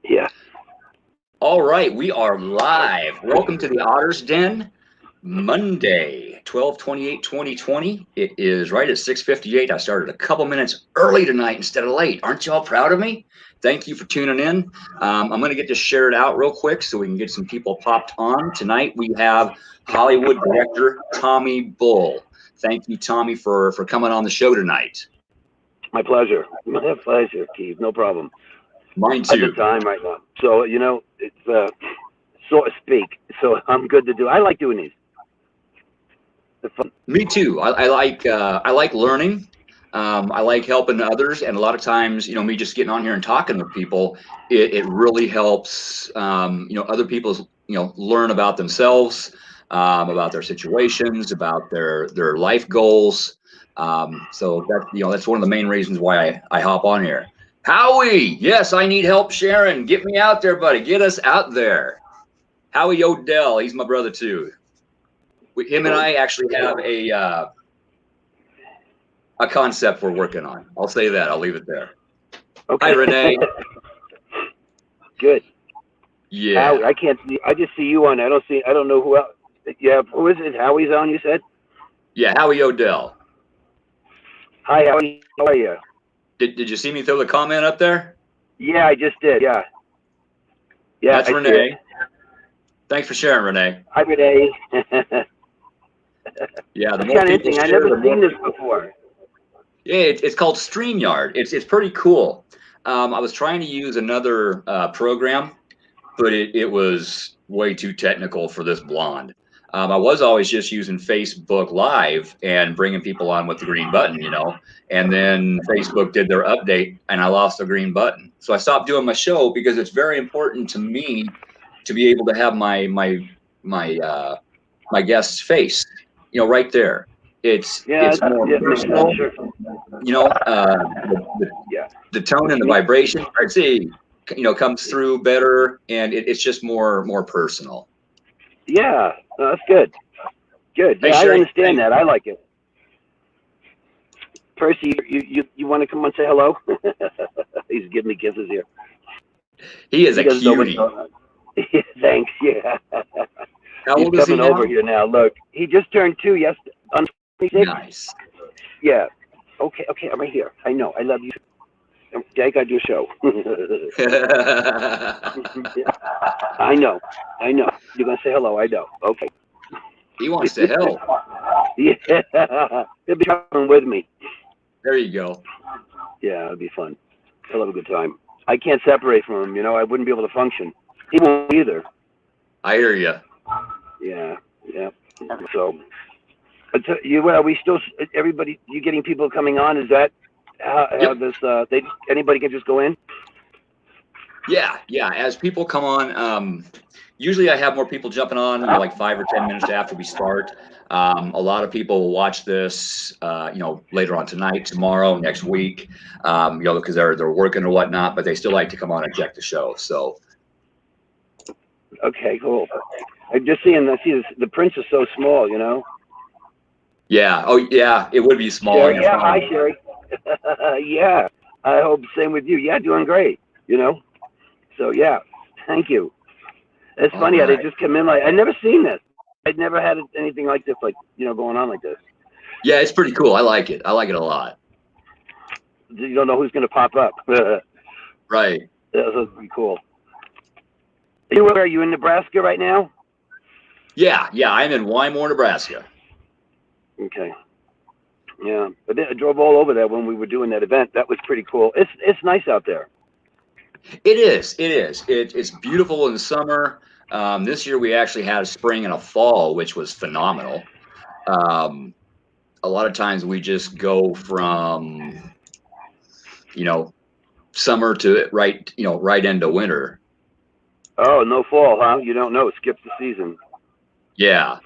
Yeah. All right, we are live. Welcome to the Otter's Den, Monday, 12/28/2020. It is right at 6:58. I started a couple minutes early tonight instead of late. Aren't y'all proud of me? Thank you for tuning in. I'm going to get this shared out real quick so we can get some people popped on. Tonight we have Hollywood director Tommy Bull. Thank you, Tommy, for coming on the show tonight. My pleasure. My pleasure, Keith. No problem. Mine I have too. the time right now. So, it's so to speak. So I'm good to do. I like doing these. They're fun. Me too. I like learning. I like helping others, and a lot of times, me just getting on here and talking with people, it really helps. Other people, learn about themselves, about their situations, about their life goals. So that's one of the main reasons why I hop on here. Howie, yes, I need help sharing. Get me out there, buddy. Get us out there. Howie Odell, he's my brother too. Him and I actually have a concept we're working on. I'll say that. I'll leave it there. Okay. Hi, Renee. Good. Yeah. Howie, I can't see. I just see you on. I don't know who else. Yeah. Who is it? Howie's on. You said. Yeah, Howie Odell. Hi, Howie. How are you? Did you see me throw the comment up there? Yeah, I just did. Yeah. Yeah. That's Renee. Thanks for sharing, Renee. Hi, Renee. Yeah, the That's more kind of people interesting. I've share, never the seen more. this before. Yeah, it's called StreamYard. It's pretty cool. I was trying to use another program, but it was way too technical for this blonde. I was always just using Facebook Live and bringing people on with the green button, and then Facebook did their update and I lost the green button. So I stopped doing my show because it's very important to me to be able to have my guest's face, right there. It's more personal, Sure. Yeah. the tone and the vibration, I'd say, comes through better, and it's just more personal. Yeah. No, that's good. Good. Hey, Yeah, I Sherry, understand that. I like it. Percy, you want to come and say hello? He's giving me kisses here. he is He a doesn't know what's cutie. going on. Thanks. Yeah. How He's old is he coming now? over here now. Look, he just turned 2 yesterday. On 26. Nice. Yeah. Okay. I'm right here. I know. I love you. I got your show. I know. You're gonna say hello. I know. Okay. He wants to help. Yeah. He'll be coming with me. There you go. Yeah, it'll be fun. He'll have a good time. I can't separate from him. I wouldn't be able to function. He won't either. I hear you. Yeah. So, are we still? Everybody, you getting people coming on? Is that how Yep. this? Anybody can just go in. Yeah. As people come on, usually I have more people jumping on, like 5 or 10 minutes after we start. A lot of people will watch this, later on tonight, tomorrow, next week, because they're working or whatnot, but they still like to come on and check the show. So. Okay, cool. I'm just seeing. I see the print is so small. Yeah. Oh, yeah. It would be small on Sherry, your yeah. phone. Hi, Sherry. Yeah. I hope same with you. Yeah, doing great. So yeah, thank you. It's All funny how right. they just come in like I'd never seen this. I'd never had anything like this, going on like this. Yeah, it's pretty cool. I like it. I like it a lot. You don't know who's going to pop up. Right. That's pretty cool. Are you in Nebraska right now? Yeah. I'm in Wymore, Nebraska. Okay. Yeah, but I drove all over there when we were doing that event. That was pretty cool. It's nice out there. It is. It's beautiful in the summer. This year we actually had a spring and a fall, which was phenomenal. A lot of times we just go from, summer to right into winter. Oh, no fall, huh? You don't know. Skip the season. Yeah.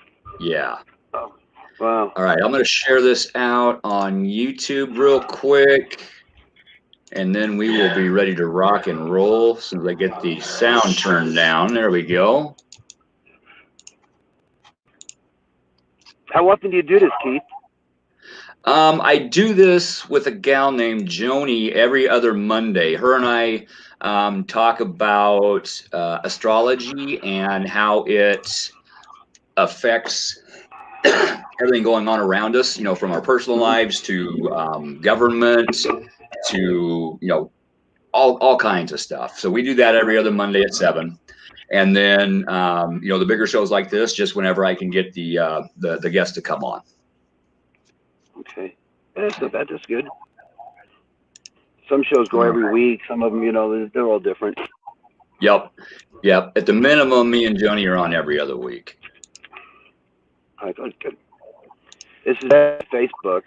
Oh, wow. All right. I'm going to share this out on YouTube real quick, and then we will be ready to rock and roll as soon as I get the sound turned down. There we go. How often do you do this, Keith? I do this with a gal named Joni every other Monday. Her and I talk about astrology and how it affects everything going on around us, from our personal Hmm. lives to government to, all kinds of stuff. So we do that every other Monday at 7. And then, the bigger shows like this, just whenever I can get the guests to come on. Okay. That's not bad. That's good. Some shows go Yeah. every week. Some of them, they're all different. Yep. Yep. At the minimum, me and Joni are on every other week. I thought good. This is Facebook.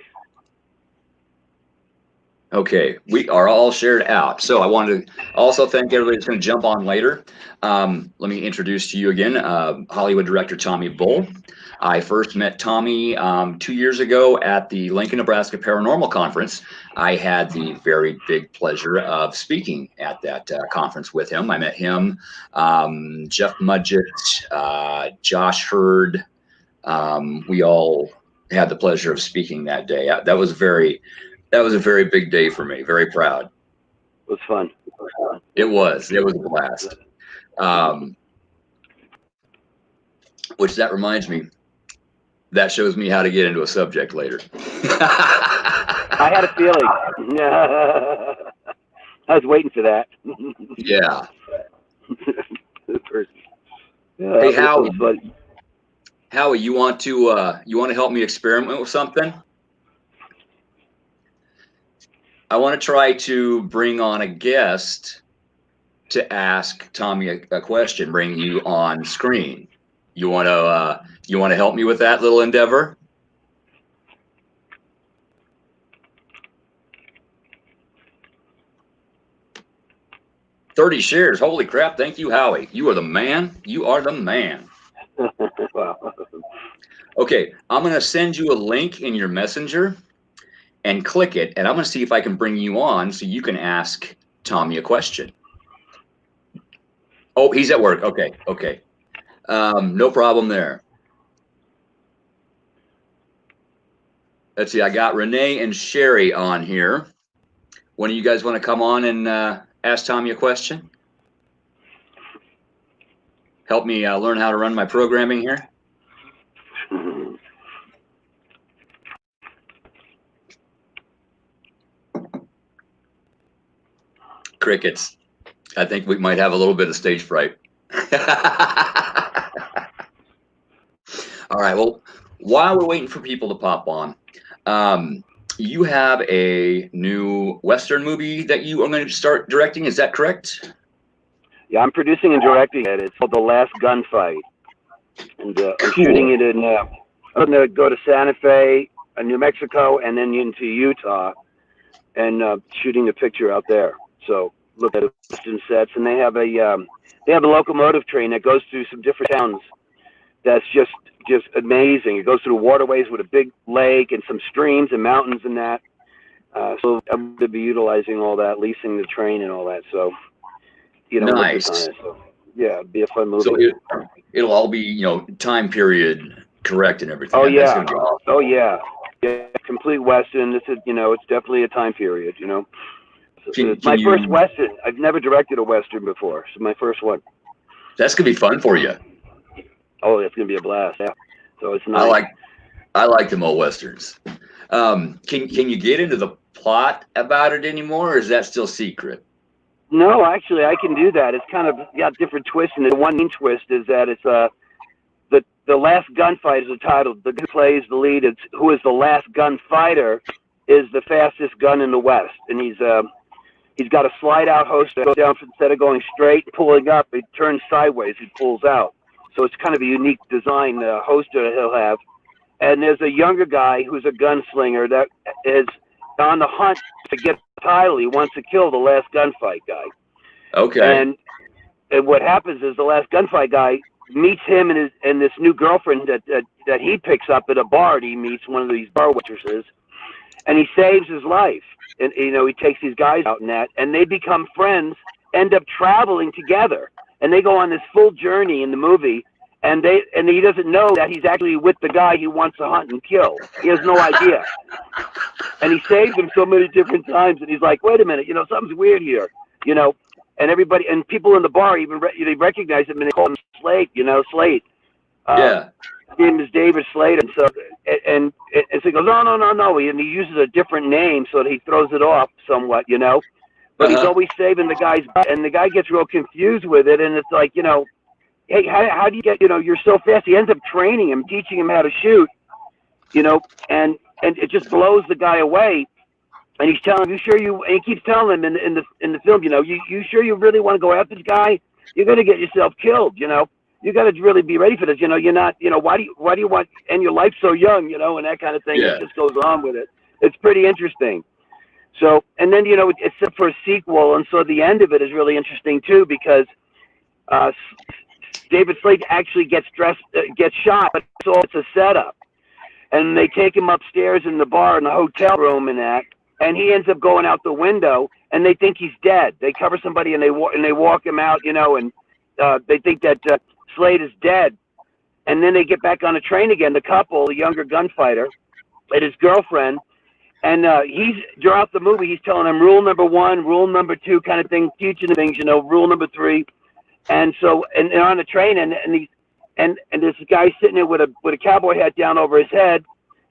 Okay, we are all shared out. So I wanted to also thank everybody that's going to jump on later. Let me introduce to you again, Hollywood director Tommy Bull. I first met Tommy 2 years ago at the Lincoln, Nebraska Paranormal Conference. I had the very big pleasure of speaking at that conference with him. I met him, Jeff Mudgett, Josh Hurd. We all had the pleasure of speaking that day. That was a very big day for me. Very proud. It was fun. It was. It was a blast. Um, which that reminds me, that shows me how to get into a subject later. I had a feeling. I was waiting for that. Yeah. Yeah, Hey, that Howie. was fun. Howie, you want to help me experiment with something? I want to try to bring on a guest to ask Tommy a question, bring you on screen. You want to help me with that little endeavor? 30 shares. Holy crap. Thank you, Howie. You are the man. You are the man. Wow. Okay, I'm going to send you a link in your messenger and click it, and I'm going to see if I can bring you on so you can ask Tommy a question. Oh, he's at work. Okay. No problem there. Let's see. I got Renee and Sherry on here. One of you guys want to come on and ask Tommy a question? Help me learn how to run my programming here. Crickets. I think we might have a little bit of stage fright. All right. Well, while we're waiting for people to pop on, you have a new Western movie that you are going to start directing. Is that correct? Yeah, I'm producing and directing it. It's called The Last Gunfight, and I'm shooting it in. I'm going to go to Santa Fe, New Mexico, and then into Utah, and shooting a picture out there. So look at Western sets, and they have a locomotive train that goes through some different towns. That's just amazing. It goes through waterways with a big lake and some streams and mountains and that. So I'm going to be utilizing all that, leasing the train and all that. So Nice. on it. So yeah, it'd be a fun movie. So it'll all be, time period correct and everything. Oh That's yeah. gonna be awesome. Oh yeah. Yeah, complete Western. It's it's definitely a time period. It's my first Western. I've never directed a Western before. It's my first one. That's gonna be fun for you. Oh, it's gonna be a blast. Yeah. So it's nice. I like them old Westerns. Can you get into the plot about it anymore, or is that still secret? No, actually, I can do that. It's kind of got different twists, and the one main twist is that it's the last gunfight is the title. The guy who plays the lead, who is the last gunfighter, is the fastest gun in the West, and he's got a slide out host that goes down instead of going straight, pulling up, it turns sideways. He pulls out. So it's kind of a unique design holster that he'll have. And there's a younger guy who's a gunslinger that is on the hunt to get the title. He wants to kill the last gunfight guy. Okay. And what happens is the last gunfight guy meets him and this new girlfriend that he picks up at a bar. He meets one of these bar waitresses, and he saves his life. And he takes these guys out and they become friends. End up traveling together, and they go on this full journey in the movie. and he doesn't know that he's actually with the guy he wants to hunt and kill. He has no idea. And he saves him so many different times, and he's like, wait a minute, something's weird here, and everybody and people in the bar even they recognize him and they call him Slate, Slate. Yeah. His name is David Slade, and so so he goes, no, and he uses a different name so that he throws it off somewhat, But he's always saving the guy's butt, and the guy gets real confused with it, and it's like, hey, how do you get, you're so fast. He ends up training him, teaching him how to shoot, and it just blows the guy away. And he's telling him, and he keeps telling him in the film, you sure you really want to go after this guy? You're going to get yourself killed, You got to really be ready for this. You're not, why do you want, and your life's so young, and that kind of thing. Yeah. It just goes on with it. It's pretty interesting. So, and then, it's set for a sequel. And so the end of it is really interesting too, because David Slade actually gets shot, but it's a setup. And they take him upstairs in the bar in the hotel room and he ends up going out the window, and they think he's dead. They cover somebody and they walk him out, and they think that Slade is dead. And then they get back on a train again, the couple, the younger gunfighter, and his girlfriend. And he's throughout the movie, he's telling them rule number 1, rule number 2 kind of thing, teaching them things, rule number 3. And so, and they're on the train, and this guy sitting there with a cowboy hat down over his head,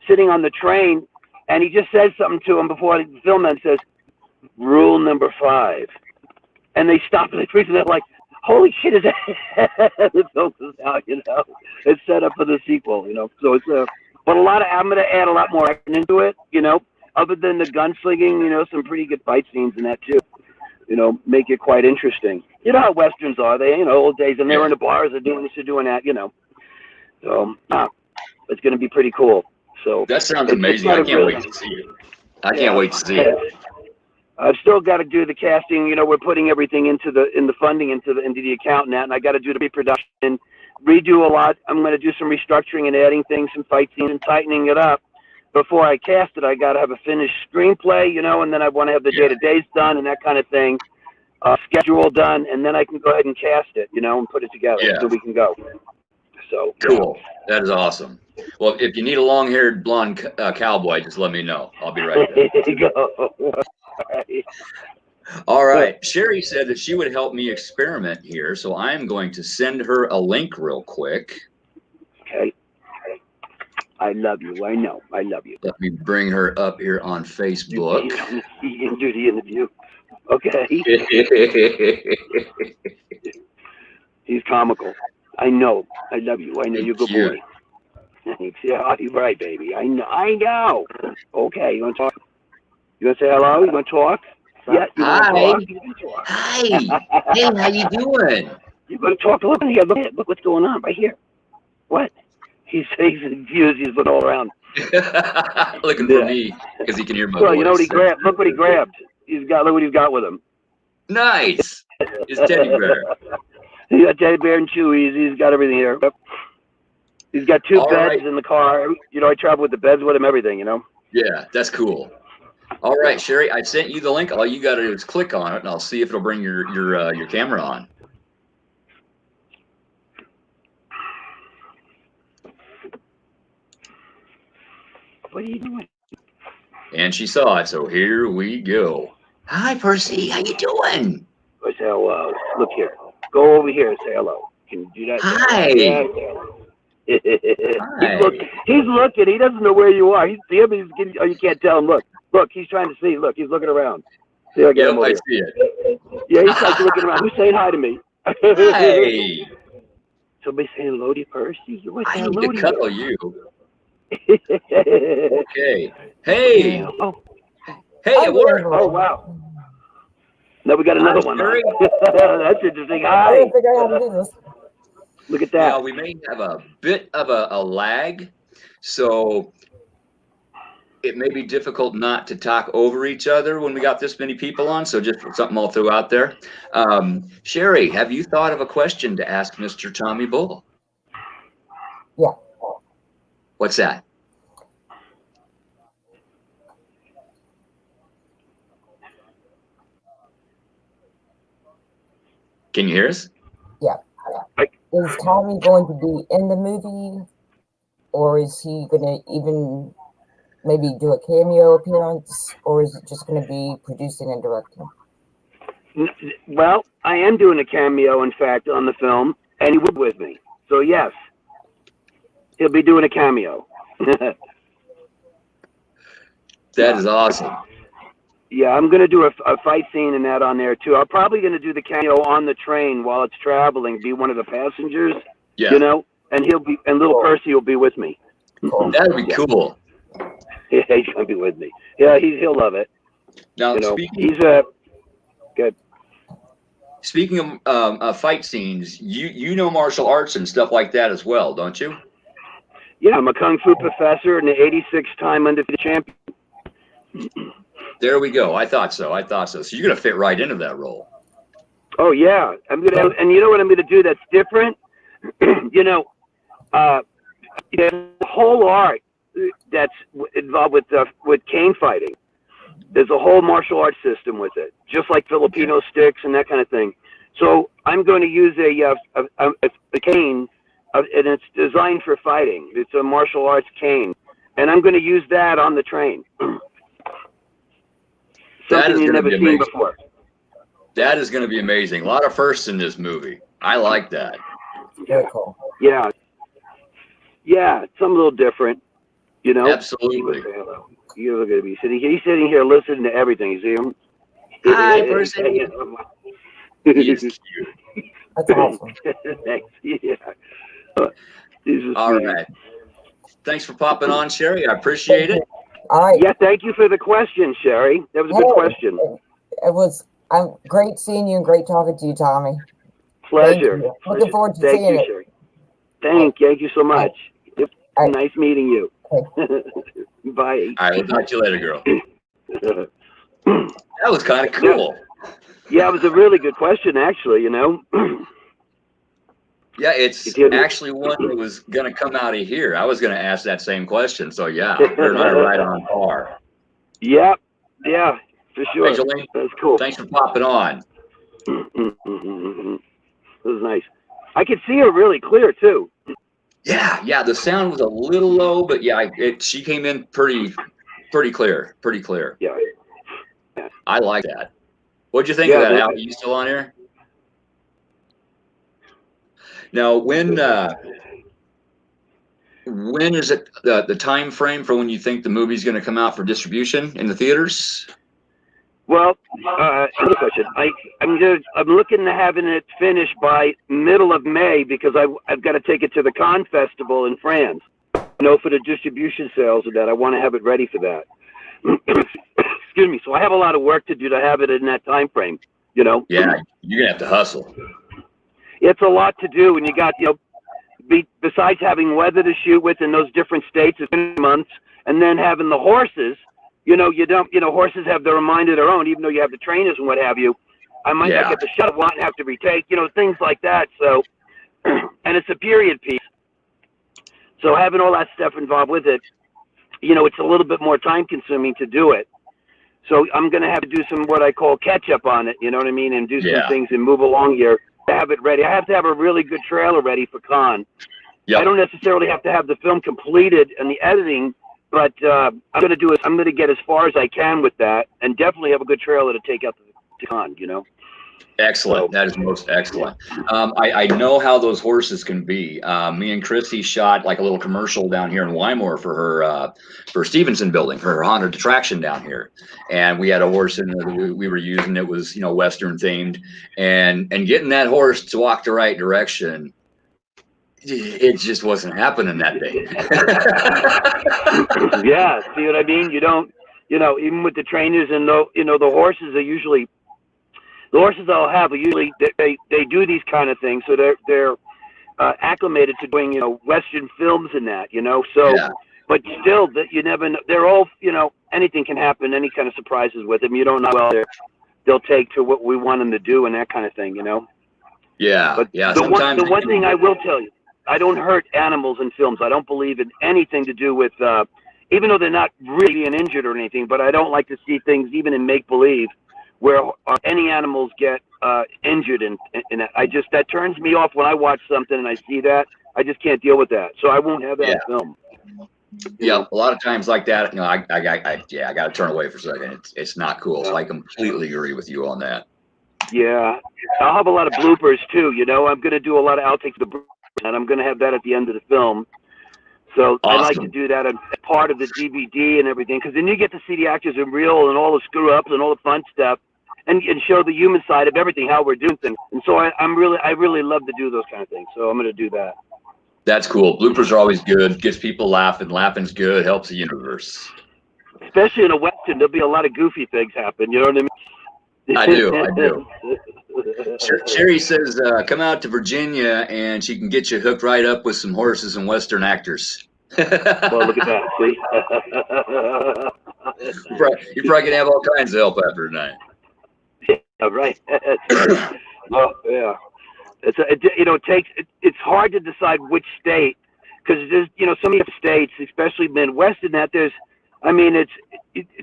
sitting on the train, and he just says something to him before the film ends. Says, rule number 5, and they stop and they freeze, and they're like, holy shit, is that? The film is out, It's set up for the sequel, So it's but I'm going to add a lot more action into it, other than the gunslinging, some pretty good fight scenes in that too. Make it quite interesting. You know how Westerns are. They, old days, and they were in the bars, they're doing this, they're doing that, So it's going to be pretty cool. So that sounds amazing. I can't wait to see it. I can't wait to see it. I've still got to do the casting. We're putting everything into the funding into the account now, and I got to do the pre-production, redo a lot. I'm going to do some restructuring and adding things, some fight scenes, and tightening it up. Before I cast it, I got to have a finished screenplay, and then I want to have the day-to-days done and that kind of thing, schedule done, and then I can go ahead and cast it, and put it together so we can go. So cool. That is awesome. Well, if you need a long-haired blonde cowboy, just let me know. I'll be right there. There you go. All right. Sherry said that she would help me experiment here, so I'm going to send her a link real quick. Okay. I love you. I know. I love you. Let me bring her up here on Facebook. You can do the interview. Okay. He's comical. I know. I love you. I know you're a good boy. Yeah, you're right, baby. I know. I know. Okay. You want to talk? You want to say hello? You want to talk? Yeah. You want to talk? Hi. Hey, how you doing? You want to talk? Look here. Look what's going on right here. What? He's confused. He's looking all around. Looking for me because he can hear my voice. You know what he grabbed? Look what he grabbed. Look what he's got with him. Nice. His teddy bear. He got teddy bear and chewies. He's got everything here. He's got 2 beds in the car. I travel with the beds with him, everything, Yeah, that's cool. All right, Sherry, I sent you the link. All you got to do is click on it, and I'll see if it'll bring your camera on. What are you doing? And she saw it, so here we go. Hi, Percy. How you doing? I say hello. Look here. Go over here and say hello. Can you do that? Hi. He's looking. He doesn't know where you are. You can't tell him. Look. He's trying to see. Look, he's looking around. See, I see it. Yeah, he's like looking around. Who's saying hi to me? Hey. Somebody saying hello to you, Percy. I need to cuddle you. Okay. Hey. Hey, it worked. Oh, wow. Now we got another one. That's interesting. Hi. I didn't figure out how to do this. Look at that. Now, we may have a bit of a lag, so it may be difficult not to talk over each other when we got this many people on, so just something I'll throw out there. Sherry, have you thought of a question to ask Mr. Tommy Bull? Yeah. What's that? Can you hear us? Yeah. is Tommy going to be in the movie, or is he going to even maybe do a cameo appearance, or is it just going to be producing and directing? Well, I am doing a cameo, in fact, on the film, and he will be with me. So yes, he'll be doing a cameo. That is awesome. Yeah, I'm going to do a fight scene and that on there too. I'm probably going to do the cameo on the train while it's traveling, be one of the passengers, Yeah. you know, and little Percy will be with me. That'd be cool. Yeah, he's going to be with me. Yeah, he'll love it. Now, You know, speaking good. Speaking of fight scenes, you know martial arts and stuff like that as well, don't you? Yeah, I'm a kung fu professor and the 86-time undefeated champion. There we go. I thought so. So you're gonna fit right into that role. Oh yeah, I'm gonna. And you know what I'm gonna do that's different? You know, there's a whole art that's involved with cane fighting. There's a whole martial arts system with it, just like Filipino sticks and that kind of thing. So I'm going to use a cane, and it's designed for fighting. It's a martial arts cane, and I'm going to use that on the train. Something you've never seen before. That is going to be amazing. A lot of firsts in this movie. I like that. Very cool. Yeah. Yeah, it's something a little different, you know? Absolutely. You're going to be he's sitting here listening to everything. You see him? Hi, Percy. He is cute. That's awesome. Thanks. Yeah. All right. Thanks for popping on, Sherry. I appreciate it. All right. Yeah, thank you for the question, Sherry. That was a good question. It was great seeing you and great talking to you, Tommy. Pleasure. Looking forward to seeing it. Sherry. Thank you so much. Right. Nice meeting you. Okay. Bye. All right, we'll talk to you later, girl. That was kind of cool. Yeah, it was a really good question, actually, you know. Yeah, it's actually one that was going to come out of here. I was going to ask that same question. So, yeah, her and I are right on par. Yep. Yeah, for sure. Hey, Jolene, that's cool. Thanks for popping on. It was nice. I could see her really clear, too. Yeah, the sound was a little low, but yeah, she came in pretty clear. Yeah. I like that. What'd you think of that, Al? Are you still on here? Now, when is it the time frame for when you think the movie's going to come out for distribution in the theaters? Well, good question. I'm looking to having it finished by middle of May because I've got to take it to the Cannes Festival in France. You know, for the distribution sales of that, I want to have it ready for that. Excuse me. So I have a lot of work to do to have it in that time frame. You know. Yeah, you're gonna have to hustle. It's a lot to do, and you got besides having weather to shoot with in those different states, it's months, and then having the horses. Horses have their mind of their own, even though you have the trainers and what have you. I might not get the shot and have to retake, things like that. So, and it's a period piece. So having all that stuff involved with it, it's a little bit more time consuming to do it. So I'm going to have to do some, what I call catch up on it. You know what I mean? And do some things and move along here to have it ready. I have to have a really good trailer ready for Cannes. Yep. I don't necessarily have to have the film completed and the editing, but I'm going to get as far as I can with that, and definitely have a good trailer to take out to Cannes. Excellent. That is most excellent. I know how those horses can be. Me and Christy shot like a little commercial down here in Wymore for her for Stevenson building, for her haunted attraction down here, and we had a horse in there we were using. It was Western themed, and getting that horse to walk the right direction. It just wasn't happening that day. Yeah, see what I mean? You don't, even with the trainers and the horses are usually, the horses I'll have usually they do these kind of things, so they're acclimated to doing Western films and that, So, but still, that you never know. They're all anything can happen, any kind of surprises with them. You don't know how well they'll take to what we want them to do and that kind of thing, Yeah, but yeah. The one thing I will tell you, I don't hurt animals in films. I don't believe in anything to do with, even though they're not really being injured or anything, but I don't like to see things, even in make-believe, where any animals get injured, and that turns me off when I watch something and I see that. I just can't deal with that, so I won't have that film. Yeah, a lot of times like that, I got to turn away for a second. It's not cool. So I completely agree with you on that. Yeah, I'll have a lot of bloopers too. I'm going to do a lot of outtakes of the bloopers, and I'm going to have that at the end of the film. So awesome. I like to do that as part of the DVD and everything, because then you get to see the actors in real and all the screw ups and all the fun stuff, and show the human side of everything, how we're doing things. And so I really love to do those kind of things. So I'm going to do that. That's cool. Bloopers are always good. Gets people laughing. Laughing's good. Helps the universe. Especially in a Western, there'll be a lot of goofy things happen. You know what I mean? I do. Sherry says, come out to Virginia and she can get you hooked right up with some horses and Western actors. Well, look at that. See? You're probably going to have all kinds of help after tonight. Yeah, right. Well, yeah. It's hard to decide which state, because there's, so many states, especially Midwest, in that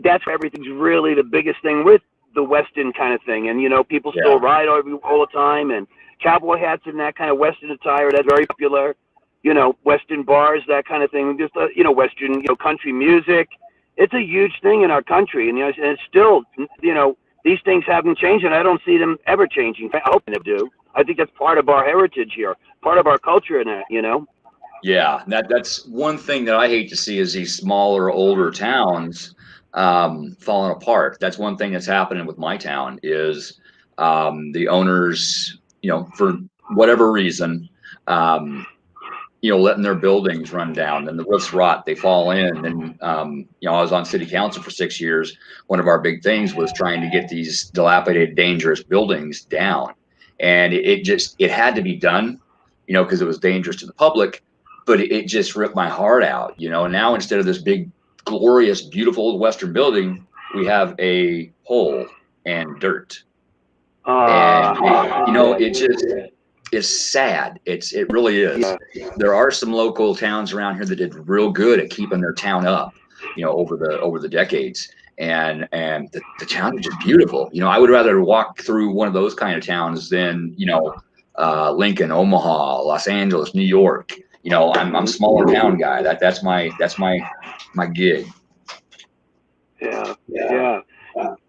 that's where everything's really the biggest thing with the Western kind of thing. And, people still ride all the time, and cowboy hats and that kind of Western attire, that's very popular. Western bars, that kind of thing. Just, Western, country music. It's a huge thing in our country. And, and it's still, these things haven't changed, and I don't see them ever changing. I hope they do. I think that's part of our heritage here, part of our culture in that, Yeah, that's one thing that I hate to see is these smaller, older towns falling apart. That's one thing that's happening with my town is the owners, for whatever reason, letting their buildings run down, and the roofs rot, they fall in. And, I was on city council for 6 years. One of our big things was trying to get these dilapidated, dangerous buildings down. And it had to be done, because it was dangerous to the public, but it just ripped my heart out, and now instead of this big, glorious, beautiful old Western building, we have a hole and dirt. And, it just is sad. It really is. Yeah. There are some local towns around here that did real good at keeping their town up, over the decades. And the town is just beautiful. I would rather walk through one of those kind of towns than, Lincoln, Omaha, Los Angeles, New York. I'm a smaller town guy. That's my gig. Yeah.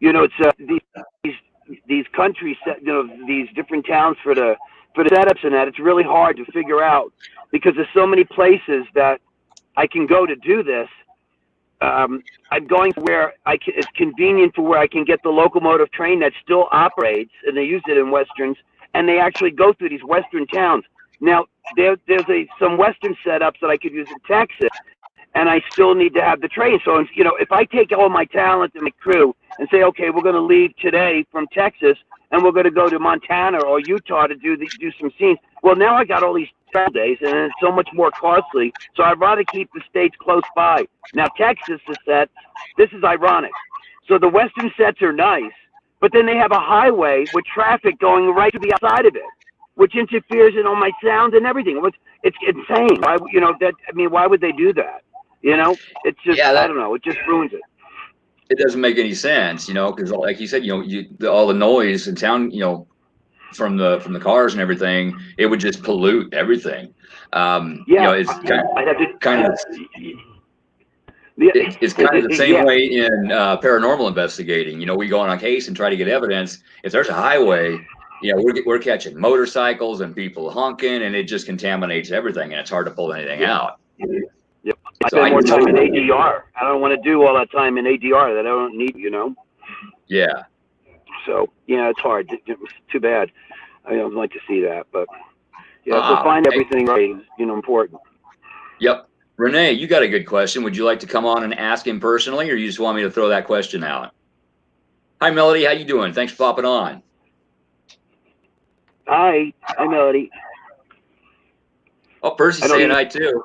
It's these countries, these different towns for the setups and that. It's really hard to figure out, because there's so many places that I can go to do this. I'm going where it's convenient for where I can get the locomotive train that still operates, and they use it in Westerns, and they actually go through these Western towns. Now, there's some Western setups that I could use in Texas, and I still need to have the train. So, if I take all my talent and my crew and say, okay, we're going to leave today from Texas, and we're going to go to Montana or Utah to do some scenes. Well, now I got all these travel days, and it's so much more costly. So I'd rather keep the states close by. Now, Texas is set. This is ironic. So the Western sets are nice, but then they have a highway with traffic going right to the outside of it, which interferes in all my sound and everything. It's insane. Why would they do that? It's just, I don't know. It just ruins it. It doesn't make any sense, because like you said, all the noise in town, from the cars and everything, it would just pollute everything. It's kind of the same way in paranormal investigating. We go on a case and try to get evidence. If there's a highway, we're catching motorcycles and people honking, and it just contaminates everything, and it's hard to pull anything out. Yep. I spend more time in ADR. I don't want to do all that time in ADR that I don't need, Yeah. So, it's hard. It's too bad. I would like to see that, but to find everything right is, important. Yep. Renee, you got a good question. Would you like to come on and ask him personally, or you just want me to throw that question out? Hi, Melody. How you doing? Thanks for popping on. Hi, Melody. Oh, Percy's saying hi too.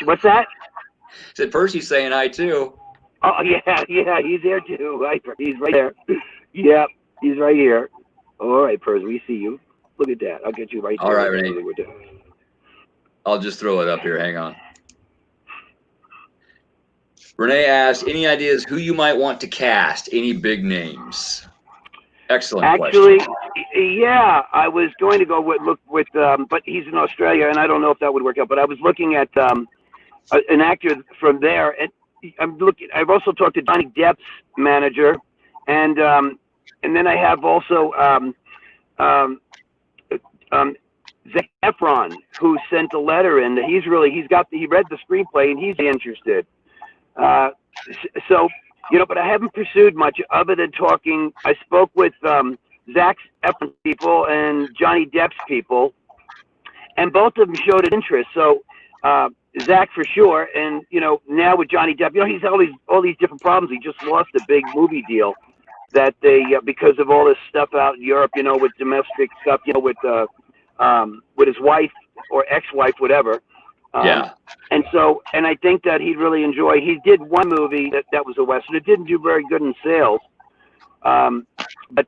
What's that? I said Percy's saying hi too. Oh yeah, he's there too. He's right there. Yeah, he's right here. All right, Percy, we see you. Look at that. I'll get you right there. All right, Renee. I'll just throw it up here. Hang on. Renee asked, any ideas who you might want to cast? Any big names? Excellent Actually, question. yeah, I was going to go with but he's in Australia, and I don't know if that would work out. But I was looking at an actor from there, and I'm looking. I've also talked to Johnny Depp's manager, and then I have also um, Zac Efron, who sent a letter in. He read the screenplay and he's interested. So, but I haven't pursued much other than talking. I spoke with Zac Efron's people and Johnny Depp's people, and both of them showed an interest. So, Zac for sure, and now with Johnny Depp, he's all these different problems. He just lost a big movie deal that they because of all this stuff out in Europe, with domestic stuff, with his wife or ex-wife, whatever. Yeah. And I think that he'd really enjoy. He did one movie that was a Western. It didn't do very good in sales. But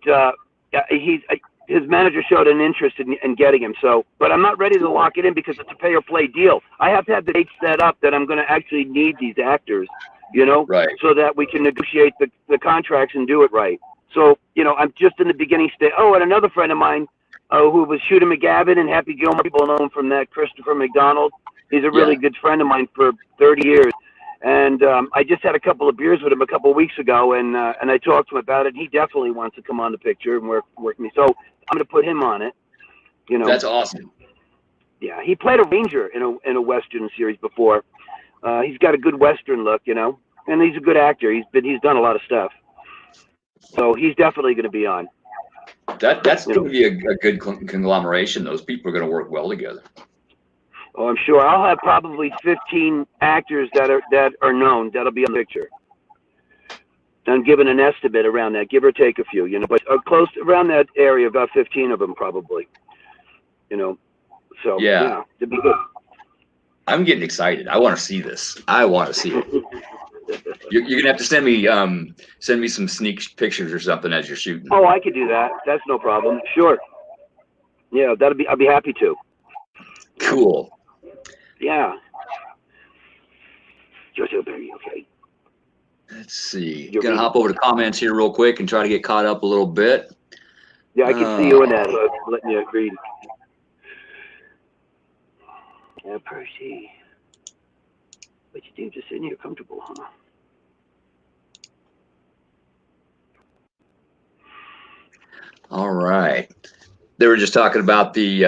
his manager showed an interest in getting him. So, but I'm not ready to lock it in because it's a pay or play deal. I have to have the date set up that I'm going to actually need these actors, Right. so that we can negotiate the contracts and do it right. So, I'm just in the beginning stage. Oh, and another friend of mine, who was Shooter McGavin and Happy Gilmore, people know him from that, Christopher McDonald. He's a really good friend of mine for 30 years. And I just had a couple of beers with him a couple of weeks ago, and I talked to him about it. He definitely wants to come on the picture and work with me. So I'm going to put him on it. That's awesome. Yeah, he played a ranger in a Western series before. He's got a good Western look, and he's a good actor. He's done a lot of stuff. So he's definitely going to be on. That's going to be a good conglomeration. Those people are going to work well together. Oh, I'm sure. I'll have probably 15 actors that are known that'll be on the picture. I'm giving an estimate around that, give or take a few, but close around that area, about 15 of them probably. So yeah, it'd be good. I'm getting excited. I want to see this. I want to see it. You're gonna have to send me some sneak pictures or something as you're shooting. Oh, I could do that. That's no problem. Sure. Yeah, I'd be happy to. Cool. Yeah. Okay. Let's see. Gonna hop over to comments here real quick and try to get caught up a little bit. Yeah, I can see you in that. So I'm letting you read. Yeah, Percy. But you seem just sitting here comfortable, huh? All right. They were just talking about the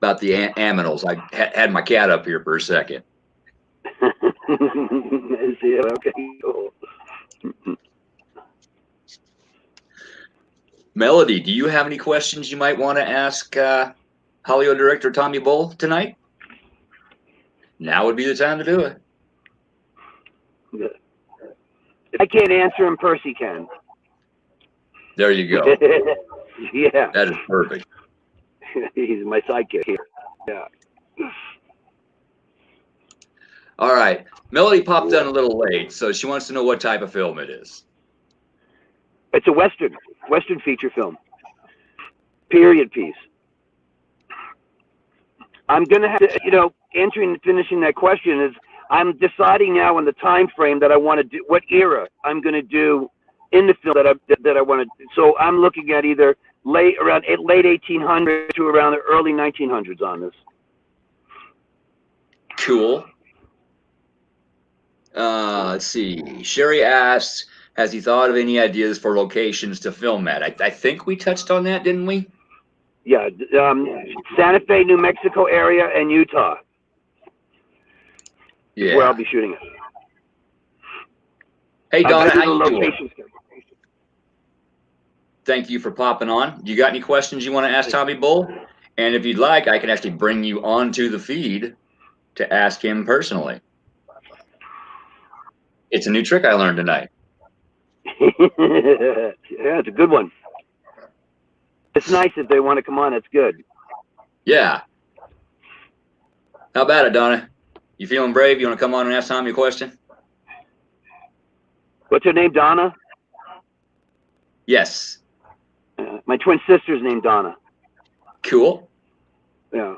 aminals. I had my cat up here for a second. Okay. Cool. Melody, do you have any questions you might want to ask Hollywood director Tommy Bull tonight? Now would be the time to do it. If I can't answer him, Percy can. There you go. Yeah. That is perfect. He's my sidekick here. Yeah. All right. Melody popped on a little late, so she wants to know what type of film it is. It's a Western feature film. Period piece. I'm going to have to, finishing that question is I'm deciding now on the time frame that I want to do, what era I'm going to do in the film that I want to do. So I'm looking at either late 1800s to around the early 1900s on this. Cool. Let's see. Sherry asks, has he thought of any ideas for locations to film at? I think we touched on that, didn't we? Yeah. Santa Fe, New Mexico area and Utah. Yeah. Where I'll be shooting it. Hey, Donna, how you doing? Schedule. Thank you for popping on. You got any questions you want to ask Tommy Bull? And if you'd like, I can actually bring you onto the feed to ask him personally. It's a new trick I learned tonight. Yeah, it's a good one. It's nice if they want to come on. It's good. Yeah. How about it, Donna? You feeling brave? You want to come on and ask Tommy a question? What's her name, Donna? Yes. My twin sister's named Donna. Cool. Yeah.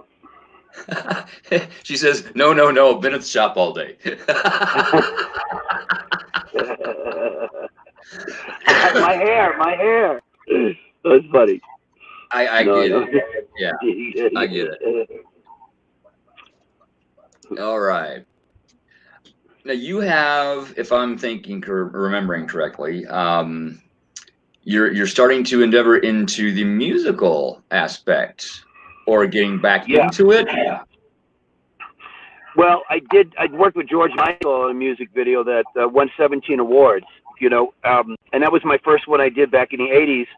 She says, no, I've been at the shop all day. My hair. That's funny. I No, get no. it. Yeah, I get it. All right. Now you have, if I'm thinking remembering correctly, you're starting to endeavor into the musical aspect or getting back Yeah. into it. Well, I did. I worked with George Michael on a music video that won 17 awards. And that was my first one I did back in the '80s.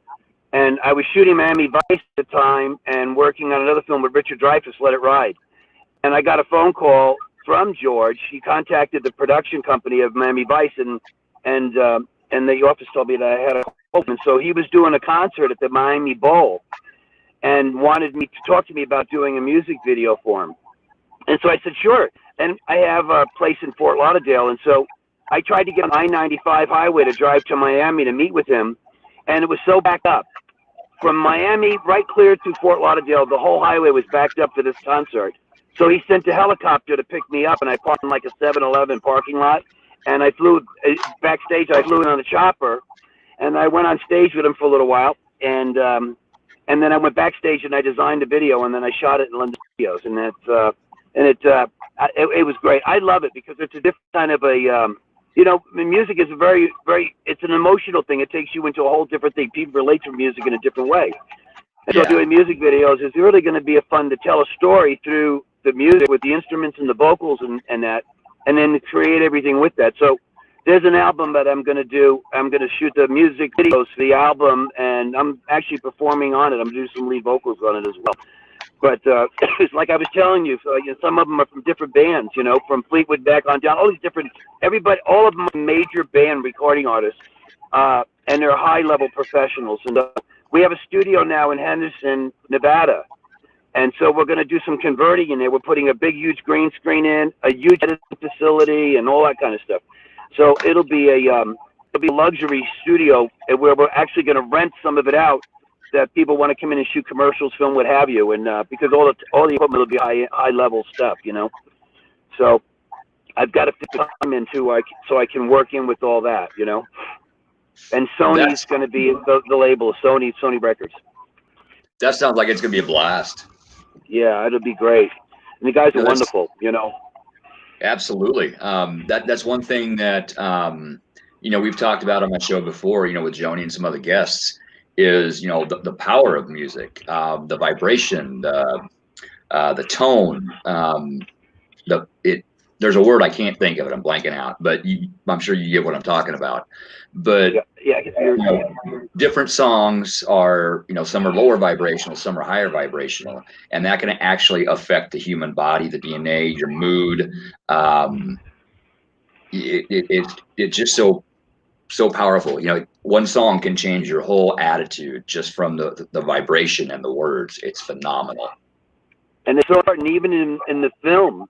And I was shooting Miami Vice at the time and working on another film with Richard Dreyfuss, Let It Ride. And I got a phone call from George. He contacted the production company of Miami Vice, and the office told me that I had a open. So he was doing a concert at the Miami Bowl and wanted me to talk to me about doing a music video for him. And so I said, sure. And I have a place in Fort Lauderdale. And so I tried to get on I-95 highway to drive to Miami to meet with him. And it was so backed up. From Miami right clear to Fort Lauderdale, the whole highway was backed up for this concert. So he sent a helicopter to pick me up, and I parked in like a 7-Eleven parking lot. And I flew backstage. I flew in on a chopper, and I went on stage with him for a little while. And then I went backstage and I designed a video, and then I shot it in London Studios. And it was great. I love it because it's a different kind of a music is a very, very, it's an emotional thing. It takes you into a whole different thing. People relate to music in a different way. And so doing music videos is really going to be fun to tell a story through the music with the instruments and the vocals and that, and then create everything with that. So there's an album that I'm going to do. I'm going to shoot the music videos for the album, and I'm actually performing on it. I'm doing some lead vocals on it as well. But it's like I was telling you, some of them are from different bands, from Fleetwood Mac on down, all these different, everybody, all of them are major band recording artists, and they're high-level professionals. And we have a studio now in Henderson, Nevada, and so we're going to do some converting in there. We're putting a big, huge green screen in, a huge editing facility, and all that kind of stuff. So it'll be a luxury studio where we're actually going to rent some of it out, that people want to come in and shoot commercials, film, what have you, and because all the equipment will be high level stuff, So I've got to fit the time in too, so I can work in with all that, And Sony's going to be the label, Sony Records. That sounds like it's going to be a blast. Yeah, it'll be great, and the guys are wonderful, Absolutely. That's one thing that we've talked about on my show before, with Joni and some other guests. Is the power of music, the vibration, the tone, there's a word I can't think of it, I'm blanking out, but I'm sure you get what I'm talking about. But different songs are, some are lower vibrational, some are higher vibrational, and that can actually affect the human body, the DNA, your mood. It's just so powerful. One song can change your whole attitude just from the vibration and the words. It's phenomenal. And it's so important, even in the film,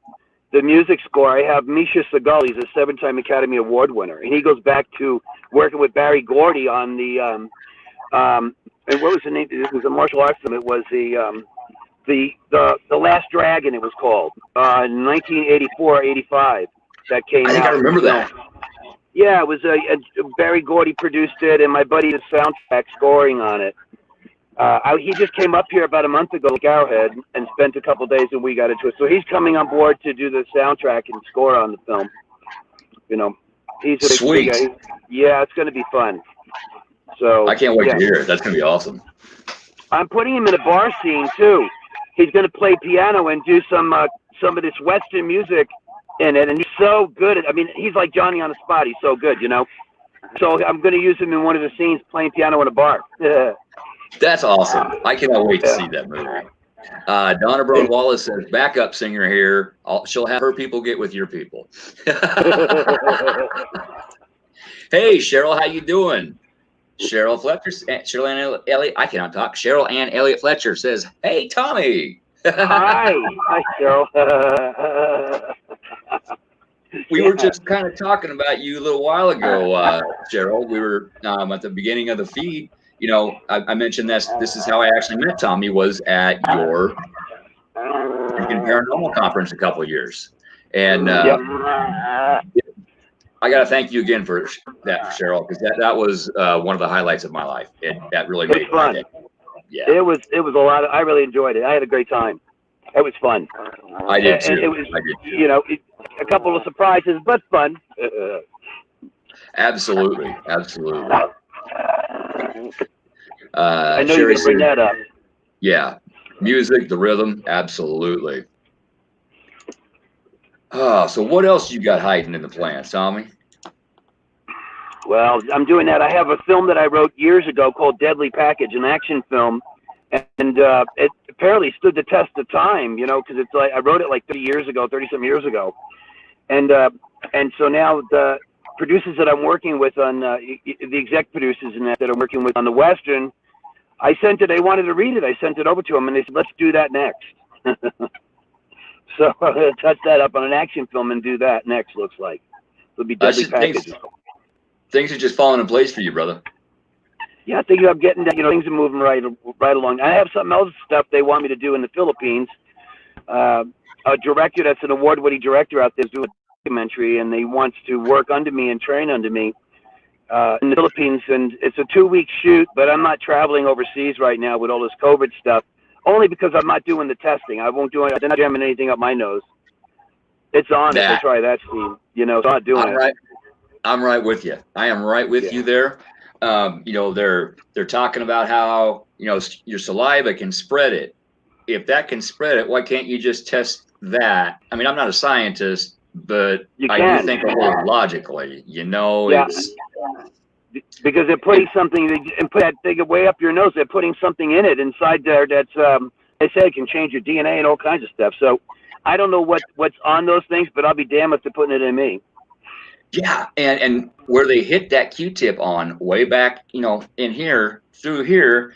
the music score, I have Misha Segal. He's a 7-time Academy Award winner, and he goes back to working with Barry Gordy on the and what was the name? It was a martial arts film. It was the Last Dragon. It was called 1984-85. That came out. I think I remember that. Yeah, it was Barry Gordy produced it, and my buddy did soundtrack scoring on it. He just came up here about a month ago, like Arrowhead, and spent a couple days, and we got into it. So he's coming on board to do the soundtrack and score on the film. He's a sweet. Big guy. Yeah, it's going to be fun. So I can't wait to hear it. That's going to be awesome. I'm putting him in a bar scene too. He's going to play piano and do some of this Western music in it, and he's so good at. I mean, he's like Johnny on the spot. He's so good, So I'm going to use him in one of the scenes playing piano in a bar. That's awesome. I cannot wait to see that movie. Donna Brown Wallace says, backup singer here. She'll have her people get with your people. Hey, Cheryl, how you doing? Cheryl Ann Elliott Fletcher says, hey, Tommy. Hi, Cheryl. We were just kind of talking about you a little while ago, Cheryl. We were at the beginning of the feed. I mentioned this is how I actually met Tommy, was at your paranormal conference a couple of years. And I got to thank you again for that, Cheryl, because that was one of the highlights of my life. That really made my day. Yeah. It was a lot. I really enjoyed it. I had a great time. It was fun. I did too. It was, a couple of surprises, but fun. Absolutely. I know you can bring that up. Yeah. Music, the rhythm, absolutely. Oh, so what else you got hiding in the plans, Tommy? Well, I'm doing that. I have a film that I wrote years ago called Deadly Package, an action film, and it apparently stood the test of time, because it's like I wrote it like 30-some years ago, and so now the producers that I'm working with on the exec producers and that I'm working with on the Western, I sent it. They wanted to read it. I sent it over to them, and they said, "Let's do that next." So I'm going to touch that up on an action film and do that next. Looks like it'll be Deadly Package. Things are just falling in place for you, brother. Yeah, I think I'm getting that. Things are moving right along. I have something else stuff they want me to do in the Philippines. A director that's an award-winning director out there is doing a documentary, and he wants to work under me and train under me in the Philippines. And it's a 2-week shoot, but I'm not traveling overseas right now with all this COVID stuff. Only because I'm not doing the testing. I won't do it. I'm not jamming anything up my nose. It's on if they try that scene. So I'm not doing it. I'm right with you. I am right with you there. They're talking about how your saliva can spread it. If that can spread it, why can't you just test that? I mean, I'm not a scientist, but I do think a little logically. It's because they're putting something and put that thing way up your nose. They're putting something in it inside there that's they say it can change your DNA and all kinds of stuff. So I don't know what's on those things, but I'll be damned if they're putting it in me. Yeah, and where they hit that Q-tip on way back, in here through here,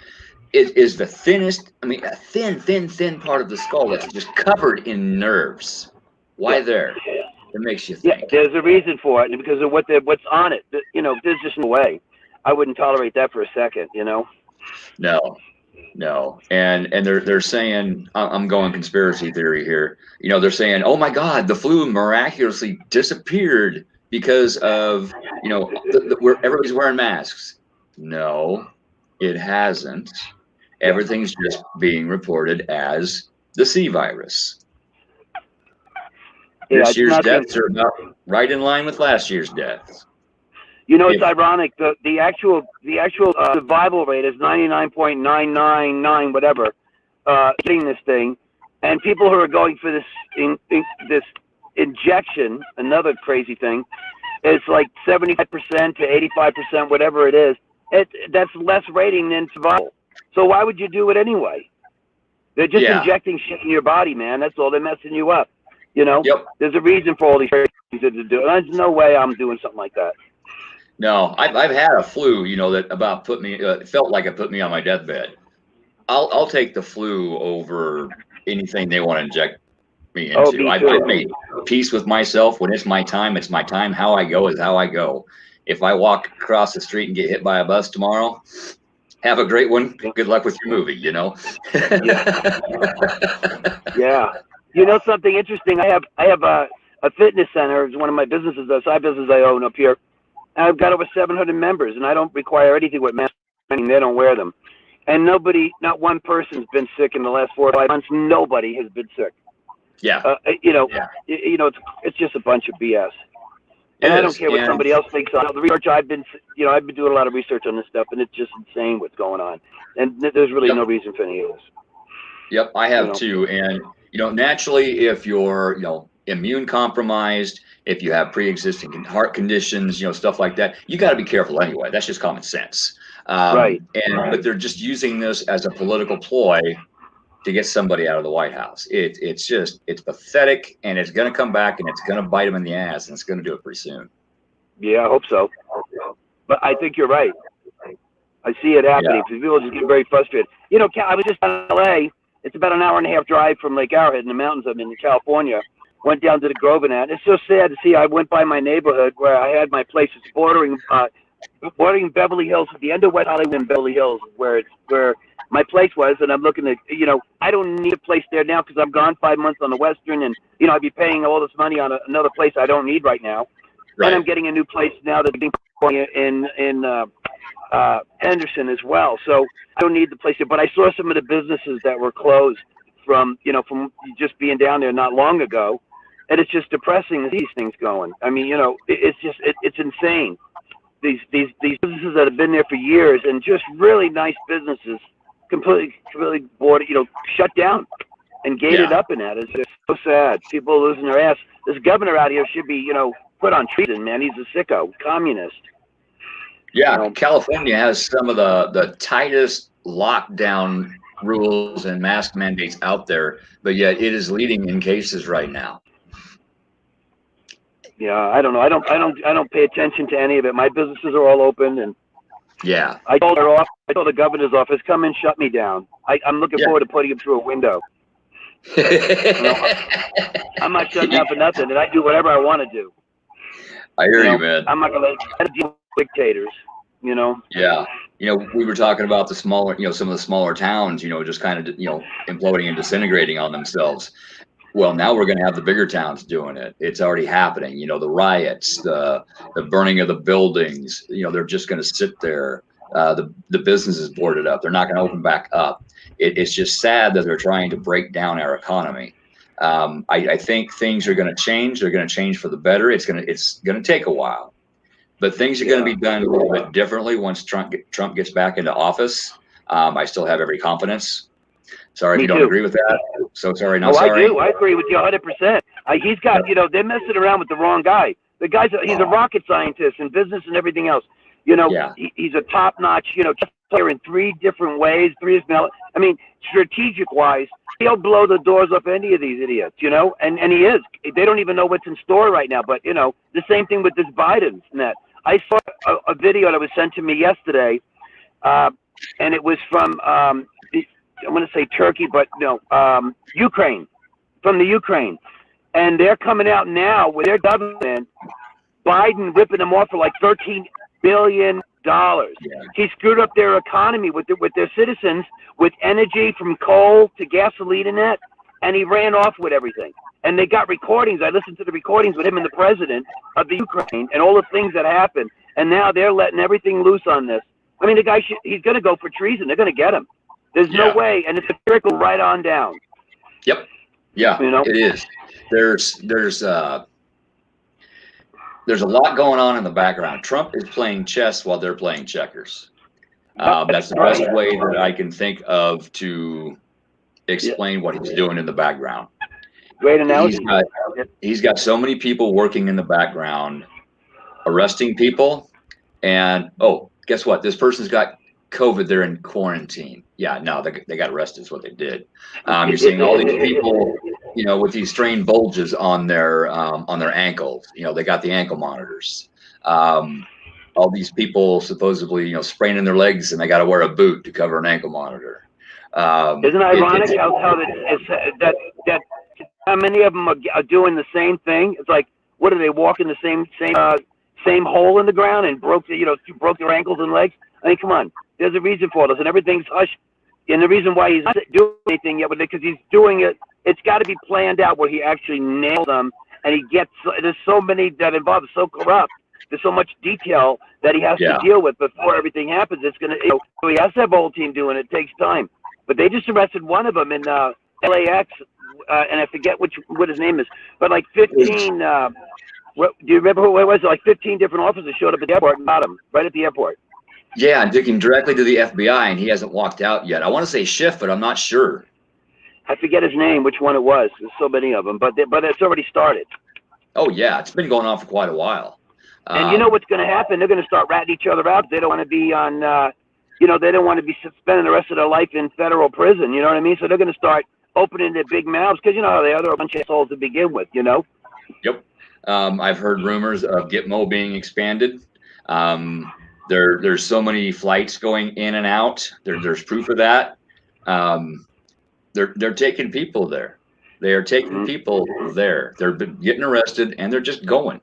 is the thinnest. I mean, a thin part of the skull that's just covered in nerves. Why there? It makes you think. Yeah, there's a reason for it, because of what's on it. There's just no way. I wouldn't tolerate that for a second. No, and they're saying, I'm going conspiracy theory here. They're saying, oh my God, the flu miraculously disappeared because of where everybody's wearing masks. No, it hasn't. Everything's just being reported as the C virus. This year's deaths are about right in line with last year's deaths. It's ironic. The actual survival rate is 99.999 whatever, getting this thing, and people who are going for this injection, another crazy thing, is like 75% to 85%, whatever it is. That's less rating than survival. So why would you do it anyway? They're just injecting shit in your body, man. That's all. They're messing you up. There's a reason for all these things to do. There's no way I'm doing something like that. No, I've had a flu, that about put me, felt like it put me on my deathbed. I'll take the flu over anything they want to inject me into. I've made peace with myself. When it's my time, it's my time. How I go is how I go. If I walk across the street and get hit by a bus tomorrow, have a great one. Good luck with your movie, Yeah. Something interesting. I have a fitness center. It's one of my businesses, a side business I own up here. I've got over 700 members, and I don't require anything with masks. They don't wear them. And not one person's been sick in the last 4 or 5 months. Nobody has been sick. Yeah. It's just a bunch of BS. And I don't care what somebody else thinks on the research. I've been doing a lot of research on this stuff, and it's just insane what's going on. And there's really no reason for any of this. Yep, I have too. And naturally, if you're immune compromised, if you have pre-existing heart conditions, stuff like that, you got to be careful anyway. That's just common sense. But they're just using this as a political ploy to get somebody out of the White House. It's pathetic, and it's going to come back, and it's going to bite them in the ass, and it's going to do it pretty soon. Yeah, I hope so. But I think you're right. I see it happening. People just get very frustrated. I was just in LA. It's about an hour and a half drive from Lake Arrowhead in the mountains. I'm in California. Went down to the Grove and that. It's so sad to see. I went by my neighborhood where I had my place. It's bordering Beverly Hills, at the end of West Hollywood and Beverly Hills, where my place was. And I'm looking at, I don't need a place there now because I'm gone 5 months on the Western, and I'd be paying all this money on another place I don't need right now. Right. And I'm getting a new place now that's being in Henderson as well. So I don't need the place there. But I saw some of the businesses that were closed from just being down there not long ago, and it's just depressing to see these things going. I mean, it's insane. These businesses that have been there for years and just really nice businesses completely board, shut down and gated up in that. It's just so sad. People are losing their ass. This governor out here should be, put on treason, man. He's a sicko, communist. Yeah, California has some of the tightest lockdown rules and mask mandates out there, but yet it is leading in cases right now. Yeah, I don't know. I don't pay attention to any of it. My businesses are all open, and yeah, I told the governor's office, come and shut me down. I'm looking forward to putting him through a window. I'm not shutting down for nothing, and I do whatever I want to do. I hear you, man. I'm not going to deal with dictators. Yeah. We were talking about the smaller, some of the smaller towns, just kind of, imploding and disintegrating on themselves. Well, now we're going to have the bigger towns doing it. It's already happening. The riots, the burning of the buildings, they're just going to sit there. The business is boarded up. They're not going to open back up. It's just sad that they're trying to break down our economy. I think things are going to change. They're going to change for the better. It's going to take a while. But things are going to be done a little bit differently once Trump gets back into office. I still have every confidence. Sorry if you don't agree with that. So sorry, not sorry. I do. I agree with you 100%. He's got, they're messing around with the wrong guy. The guy's he's a rocket scientist in business and everything else. He's a top-notch, player in 3 different ways. I mean, strategic-wise, he'll blow the doors off any of these idiots, and he is. They don't even know what's in store right now. But, the same thing with this Biden's net. I saw a video that was sent to me yesterday, and it was from, I'm going to say Turkey, but no, Ukraine, from the Ukraine. And they're coming out now with their government, Biden ripping them off for like $13 billion. He screwed up their economy with their citizens, with energy from coal to gasoline and that, and he ran off with everything. And they got recordings. I listened to the recordings with him and the president of the Ukraine and all the things that happened. And now they're letting everything loose on this. I mean, the guy, he's going to go for treason. They're going to get him. There's no way. And it's a trickle right on down. Yep. Yeah, it is. There's a lot going on in the background. Trump is playing chess while they're playing checkers. That's the best way that I can think of to explain what he's doing in the background. Great analogy. He's got so many people working in the background, arresting people, and guess what? This person's got COVID. They're in quarantine. Yeah, no, they got arrested. Is what they did. You're seeing all these people, with these strained bulges on their ankles. They got the ankle monitors. All these people supposedly, spraining their legs, and they got to wear a boot to cover an ankle monitor. Isn't it ironic that how many of them are doing the same thing? It's like, what are they walking the same hole in the ground and broke their ankles and legs? I mean, come on. There's a reason for this, and everything's hushed. And the reason why he's not doing anything yet with it, because he's doing it, it's got to be planned out where he actually nails them, and he gets. There's so many that involve, so corrupt. There's so much detail that he has to deal with before everything happens. It's gonna. So he has to have a whole team doing it. It takes time. But they just arrested one of them in LAX, and I forget what his name is. But like 15. Do you remember who it was? Like 15 different officers showed up at the airport and got him right at the airport. Yeah, and took him directly to the FBI, and he hasn't walked out yet. I want to say Schiff, but I'm not sure. I forget his name, which one it was. There's so many of them, but it's already started. Oh yeah, it's been going on for quite a while. And you know what's going to happen? They're going to start ratting each other out. They don't want to be on, they don't want to be spending the rest of their life in federal prison. You know what I mean? So they're going to start opening their big mouths because how they are. They're a bunch of assholes to begin with. Yep. I've heard rumors of Gitmo being expanded. There's so many flights going in and out. There's proof of that. They're taking people there. They are taking people there. They're getting arrested and they're just going.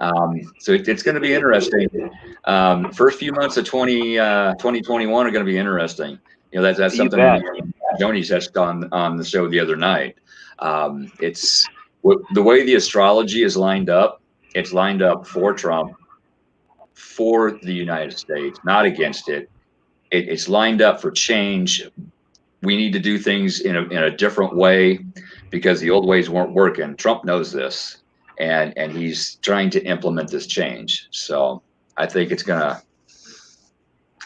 So it's going to be interesting. First few months of 2021 are going to be interesting. That's something Joni touched on the show the other night. It's the way the astrology is lined up. It's lined up for Trump, for the United States, not against it. It's lined up for change. We need to do things in a different way because the old ways weren't working. Trump knows this, and he's trying to implement this change. So I think it's gonna.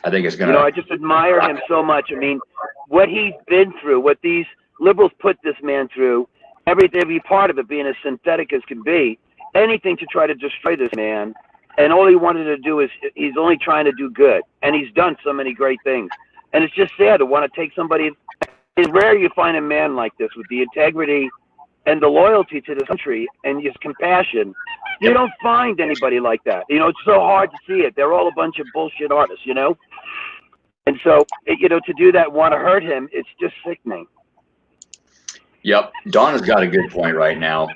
I think it's gonna. I just admire him so much. I mean, what he's been through, what these liberals put this man through, every part of it being as synthetic as can be, anything to try to destroy this man. And all he wanted to do is he's only trying to do good. And he's done so many great things. And it's just sad to want to take somebody. It's rare you find a man like this with the integrity and the loyalty to the country and his compassion. You don't find anybody like that. It's so hard to see it. They're all a bunch of bullshit artists, And so, to do that, want to hurt him, it's just sickening. Yep, Donna's got a good point right now.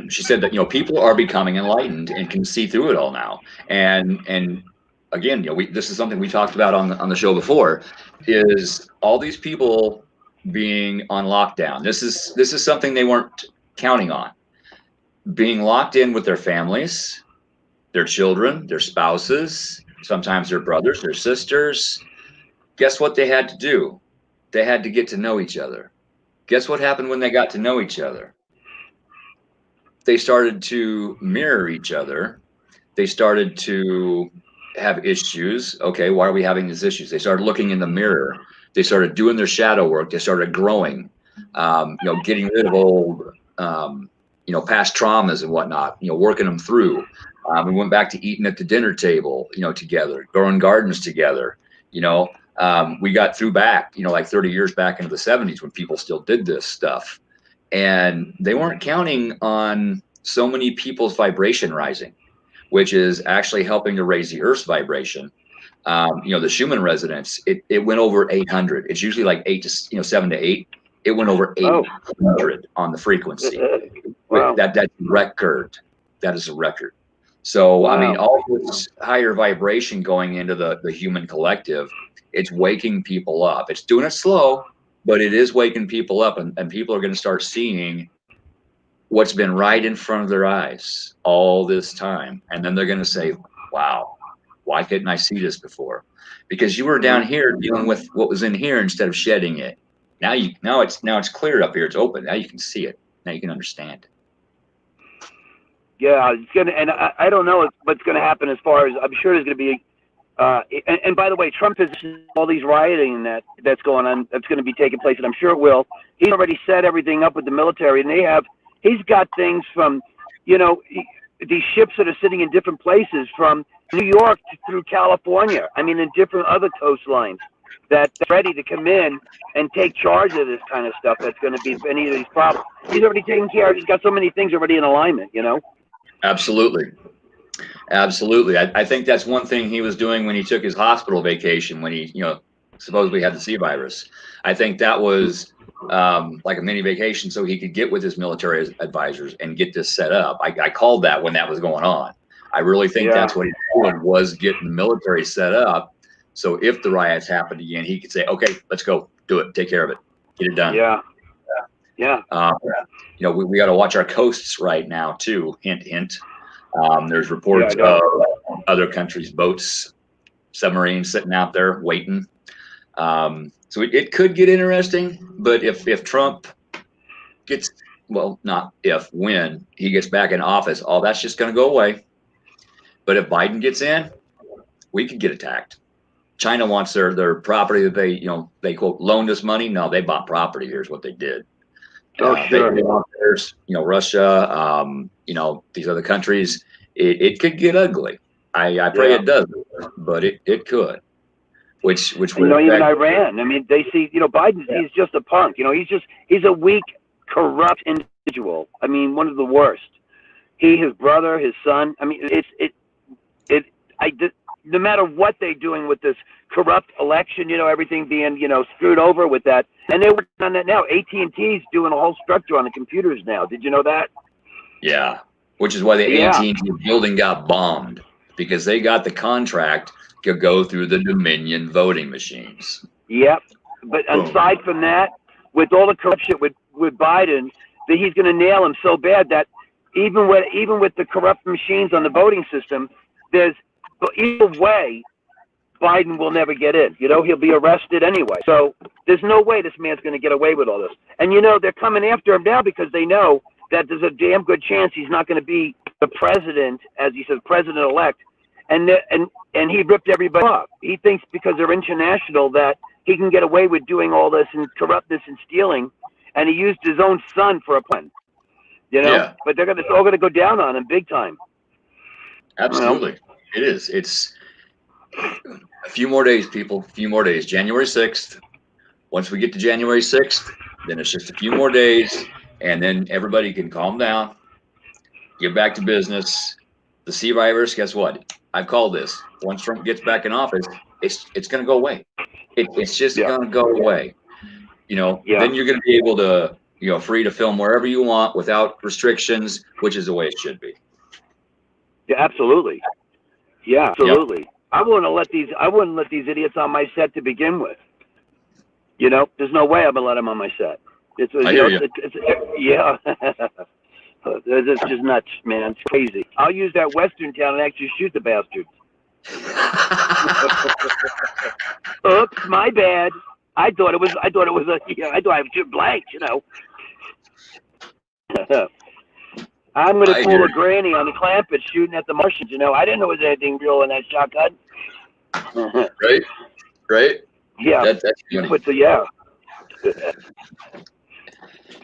She said that people are becoming enlightened and can see through it all now. And again, this is something we talked about on the show before. Is all these people being on lockdown? This is something they weren't counting on. Being locked in with their families, their children, their spouses, sometimes their brothers, their sisters. Guess what they had to do? They had to get to know each other. Guess what happened when they got to know each other? They started to mirror each other. They started to have issues. Okay, why are we having these issues? They started looking in the mirror. They started doing their shadow work. They started growing, getting rid of old, past traumas and whatnot, working them through. We went back to eating at the dinner table, together, growing gardens together, we got through back, like 30 years back into the 70s when people still did this stuff. And they weren't counting on so many people's vibration rising, which is actually helping to raise the Earth's vibration. The Schumann resonance, it went over 800. It's usually like 7 to 8. It went over 800 on the frequency. Wow. That's record. That is a record. So, wow. I mean, all this higher vibration going into the human collective, it's waking people up. It's doing it slow, but it is waking people up, and people are going to start seeing what's been right in front of their eyes all this time. And then they're going to say, wow, why couldn't I see this before? Because you were down here dealing with what was in here instead of shedding it. Now it's cleared up here. It's open. Now you can see it. Now you can understand. Yeah, it's gonna, and I don't know what's going to happen as far as, I'm sure there's going to be, and by the way, Trump has all these rioting that's going on, that's going to be taking place, and I'm sure it will. He's already set everything up with the military, and he's got things from, these ships that are sitting in different places from New York through California. I mean, in different other coastlines that's ready to come in and take charge of this kind of stuff that's going to be any of these problems. He's already taken care of. He's got so many things already in alignment, Absolutely. Absolutely. I think that's one thing he was doing when he took his hospital vacation, when he, supposedly had the C virus. I think that was like a mini vacation so he could get with his military advisors and get this set up. I called that when that was going on. I really think that's what he did, was getting the military set up. So if the riots happened again, he could say, okay, let's go do it. Take care of it. Get it done. Yeah. We got to watch our coasts right now too. Hint, hint. There's reports of other countries' boats, submarines sitting out there waiting. So it could get interesting, but if Trump gets, well, not if, when he gets back in office, all that's just going to go away. But if Biden gets in, we could get attacked. China wants their property that they quote loaned us money. No, they bought property. Here's what they did. Sure. They want theirs, Russia, these other countries. It could get ugly. I pray it doesn't, but it could. Which would even Iran. I mean, they see, Biden. He's just a punk. He's a weak, corrupt individual. I mean, one of the worst. His brother, his son. I mean, no matter what they're doing with this corrupt election, everything being, screwed over with that. And they're working on that now. AT&T's doing a whole structure on the computers now. Did you know that? Yeah. Which is why the AT&T building got bombed, because they got the contract to go through the Dominion voting machines. Yep. But aside from that, with all the corruption with Biden, that he's going to nail him so bad that even with the corrupt machines on the voting system, there's either way, Biden will never get in. You know, he'll be arrested anyway. So there's no way this man's going to get away with all this. And you know, they're coming after him now because they know that there's a damn good chance he's not going to be the president, as he says, president-elect. And he ripped everybody off. He thinks because they're international that he can get away with doing all this and corruptness and stealing. And he used his own son for a plan. You know, Yeah. but it's all going to go down on him big time. Absolutely. You know? It is. It's a few more days, people. A few more days. January 6th. Once we get to January 6th, then it's just a few more days, and then everybody can calm down, get back to business. The C virus, guess what? I've called this. Once Trump gets back in office, it's going to go away. It's just going to go away. You know, then you're going to be able to, you know, free to film wherever you want without restrictions, which is the way it should be. Yeah, absolutely. Yeah, absolutely. Yep. I wouldn't let these idiots on my set to begin with. You know, there's no way I'm gonna let them on my set. It's yeah. It's just nuts, man. It's crazy. I'll use that Western town and actually shoot the bastards. Oops, my bad. I thought it was I shoot blanks, you know. I'm going to fool a granny on the Clampett shooting at the Martians, you know. I didn't know there was anything real in that shotgun. Right? Yeah. That's funny. Yeah.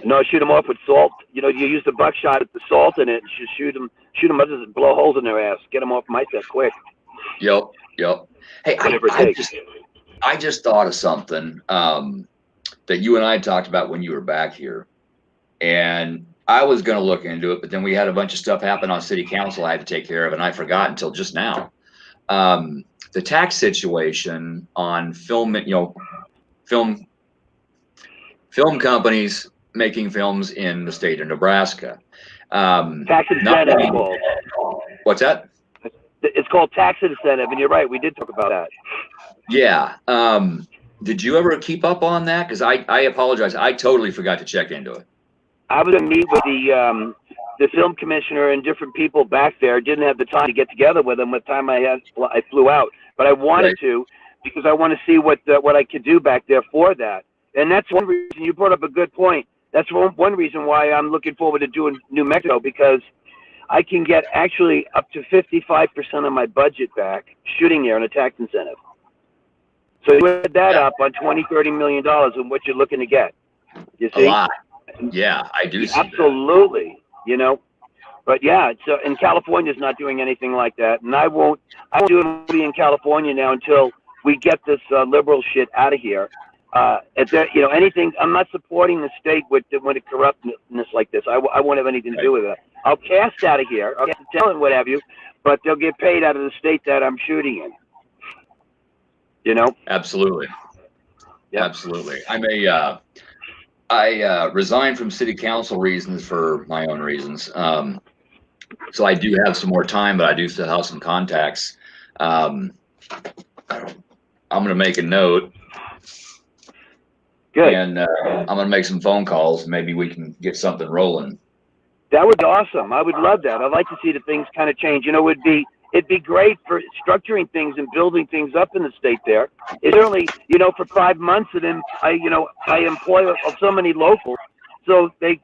No, shoot them off with salt. You know, you use the buckshot with the salt in it and shoot them others and blow holes in their ass. Get them off my set quick. Yep. Hey, I just thought of something that you and I talked about when you were back here. And I was going to look into it, but then we had a bunch of stuff happen on city council I had to take care of, and I forgot until just now. The tax situation on film companies making films in the state of Nebraska. Tax incentive. What's that? It's called tax incentive, and you're right. We did talk about that. Yeah. Did you ever keep up on that? Because I apologize. I totally forgot to check into it. I was going to meet with the film commissioner and different people back there. Didn't have the time to get together with them. With the time I flew out, but I wanted to because I want to see what I could do back there for that. And that's one reason you brought up a good point. That's one reason why I'm looking forward to doing New Mexico, because I can get actually up to 55% of my budget back shooting there in a tax incentive. So you add that up on $20-30 million and what you're looking to get. You see? A lot. Yeah, I do see absolutely that. You know, but yeah, it's and California's not doing anything like that, and I won't do a movie in California now until we get this liberal shit out of here. You know, anything. I'm not supporting the state when it corruptness like this. I won't have anything to do with it. I'll cast out of here. I'll tell them what have you, but they'll get paid out of the state that I'm shooting in. You know. Absolutely. Yeah. Absolutely. I resigned from city council reasons for my own reasons. So I do have some more time, but I do still have some contacts. I'm going to make a note. Good. And I'm going to make some phone calls. Maybe we can get something rolling. That would be awesome. I would love that. I'd like to see the things kind of change. You know, it'd be great for structuring things and building things up in the state there. It's certainly, you know, for 5 months of them, I employ so many locals, so they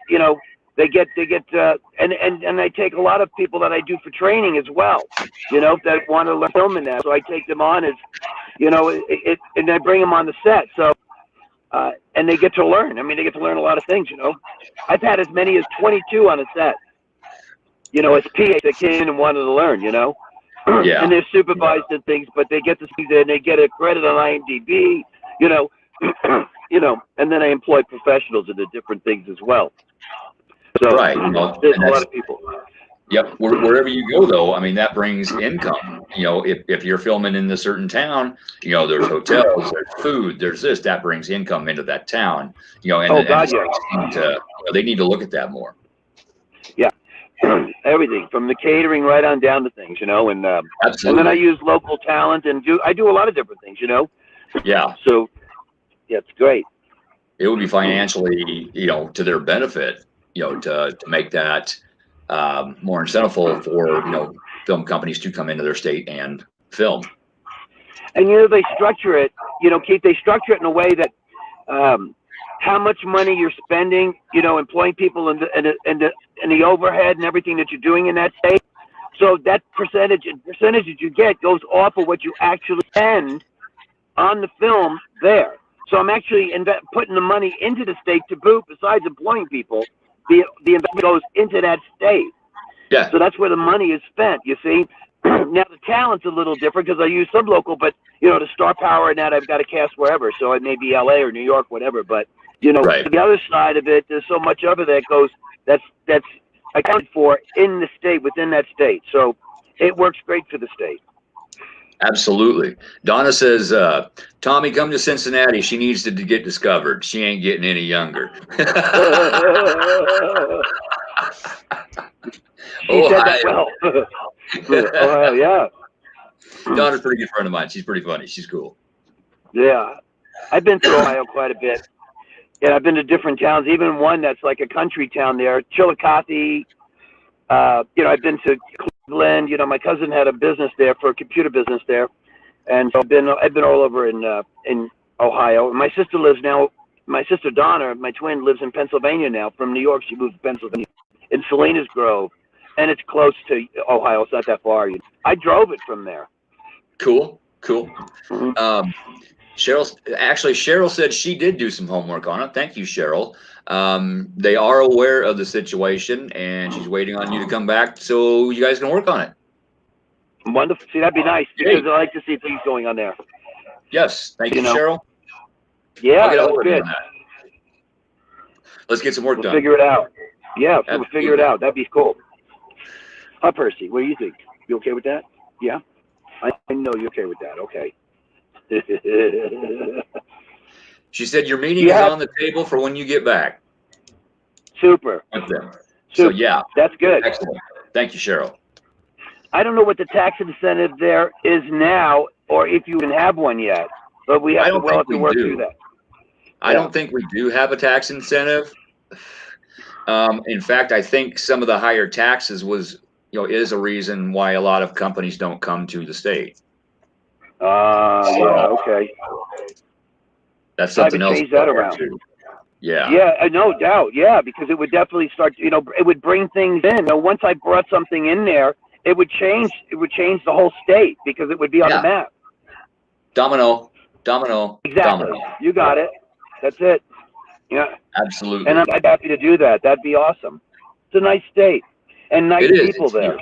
get and I take a lot of people that I do for training as well, you know, that want to learn filming that. So I take them on as, you know, and I bring them on the set. So, and they get to learn. I mean, they get to learn a lot of things, you know. I've had as many as 22 on a set, you know, as PA that came in and wanted to learn, you know. Yeah. And they're supervised and things, but they get to see that and they get a credit on IMDb, you know, and then I employ professionals into different things as well. So right. There's a lot of people. Yep. Wherever you go, though, I mean, that brings income. You know, if you're filming in a certain town, you know, there's hotels, there's food, there's this, that brings income into that town. You know, and they need to look at that more. Yeah. Everything from the catering right on down to things, you know, and Absolutely. And then I use local talent and I do a lot of different things, you know. Yeah. So yeah, it's great. It would be financially, you know, to their benefit, you know, to make that more incentiveful for film companies to come into their state and film. And they structure it, Keith. They structure it in a way that how much money you're spending, employing people and the overhead and everything that you're doing in that state. So that percentage that you get goes off of what you actually spend on the film there. So I'm actually putting the money into the state to boot. Besides employing people, the investment goes into that state. Yeah. So that's where the money is spent. You see. Now the talent's a little different because I use some local, but the star power and that I've got to cast wherever. So it may be LA or New York, whatever. But right. The other side of it, there's so much of it that goes that's accounted for in the state, within that state. So it works great for the state. Absolutely. Donna says, Tommy, come to Cincinnati. She needs to get discovered. She ain't getting any younger. She said that well. Oh, yeah. Donna's a pretty good friend of mine. She's pretty funny. She's cool. Yeah. I've been to Ohio quite a bit. Yeah, I've been to different towns, even one that's like a country town there, Chillicothe. I've been to Cleveland. My cousin had a business there, for a computer business there. And so I've been all over in Ohio. And my sister Donna, my twin, lives in Pennsylvania now. From New York, she moved to Pennsylvania, in Salinas Grove. And it's close to Ohio. It's not that far. I drove it from there. Cool. Mm-hmm. Cheryl said she did do some homework on it. Thank you, Cheryl. They are aware of the situation, and she's waiting on you to come back so you guys can work on it. Wonderful. See, that'd be nice, because I like to see things going on there. Yes. Thank you, Cheryl. Yeah, that's good. Let's get some work done. Figure it out. Yeah, so we'll figure it out. That'd be cool. Hi, Percy. What do you think? You okay with that? Yeah? I know you're okay with that. Okay. She said your meeting is on the table for when you get back. Super. With them. So, yeah. That's good. Excellent. Thank you, Cheryl. I don't know what the tax incentive there is now, or if you even have one yet, but we'll have to work through that. I don't think we do have a tax incentive. In fact, I think some of the higher taxes is a reason why a lot of companies don't come to the state. Yeah, okay. That's something else. Change that around. Yeah. Yeah, no doubt. Yeah, because it would definitely start. It would bring things in. Once I brought something in there, it would change. It would change the whole state, because it would be on the map. Domino. Exactly. Domino. You got it. That's it. Yeah. Absolutely. And I'm happy to do that. That'd be awesome. It's a nice state and nice people there.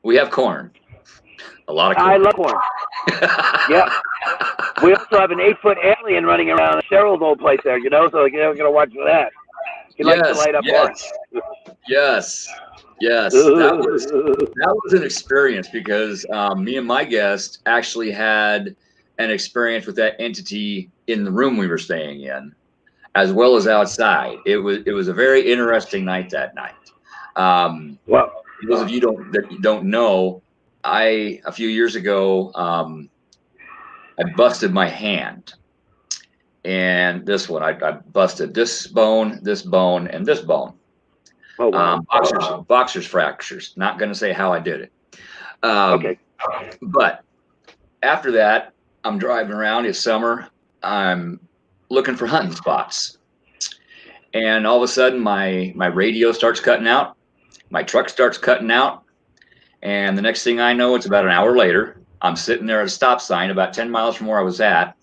We have corn. A lot of corn. I love corn. Yeah. We also have an 8-foot alien running around Cheryl's old place there, so you're going to watch for that. He likes to light up orange. Yes. That was an experience, because me and my guest actually had an experience with that entity in the room we were staying in, as well as outside. It was a very interesting night that night. Well, for those of you that don't know, a few years ago, I busted my hand, and this one, I busted this bone, and this bone. Oh, wow. Boxer's fractures. Not going to say how I did it. Okay. But after that, I'm driving around. It's summer. I'm looking for hunting spots, and all of a sudden, my radio starts cutting out. My truck starts cutting out. And the next thing I know, it's about an hour later, I'm sitting there at a stop sign about 10 miles from where I was at,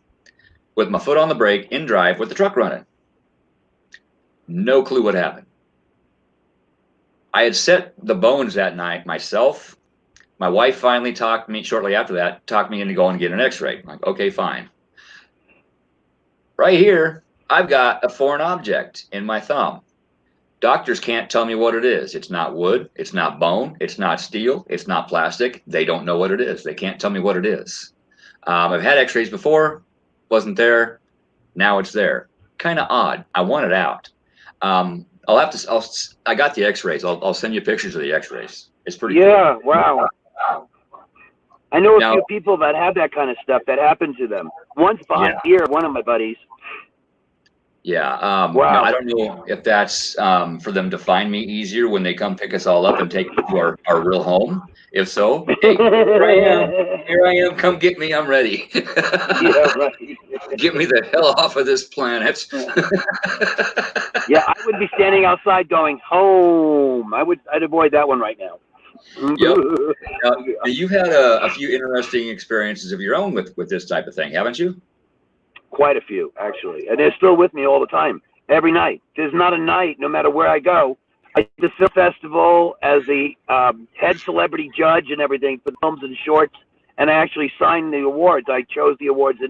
with my foot on the brake, in drive, with the truck running. No clue what happened. I had set the bones that night myself. My wife finally talked me, shortly after that, talked me into going and get an x-ray. I'm like, okay, fine. Right here, I've got a foreign object in my thumb. Doctors can't tell me what it is. It's not wood. It's not bone. It's not steel. It's not plastic. They don't know what it is. They can't tell me what it is. I've had x-rays before. Wasn't there. Now it's there. Kind of odd. I want it out. I got the x-rays. I'll send you pictures of the x-rays. It's pretty cool. Yeah, wow. I know a few people that have that kind of stuff that happened to them. Once behind here, one of my buddies, Yeah. Wow. I don't know if that's for them to find me easier when they come pick us all up and take us to our real home. If so, hey, here I am. Here I am. Come get me. I'm ready. Yeah, right. Get me the hell off of this planet. Yeah, I would be standing outside going home. I'd avoid that one right now. Yep. Now, you've had a few interesting experiences of your own with this type of thing, haven't you? Quite a few, actually. And they're still with me all the time, every night. There's not a night, no matter where I go. I did the film festival as the head celebrity judge and everything for films and shorts, and I actually signed the awards. I chose the awards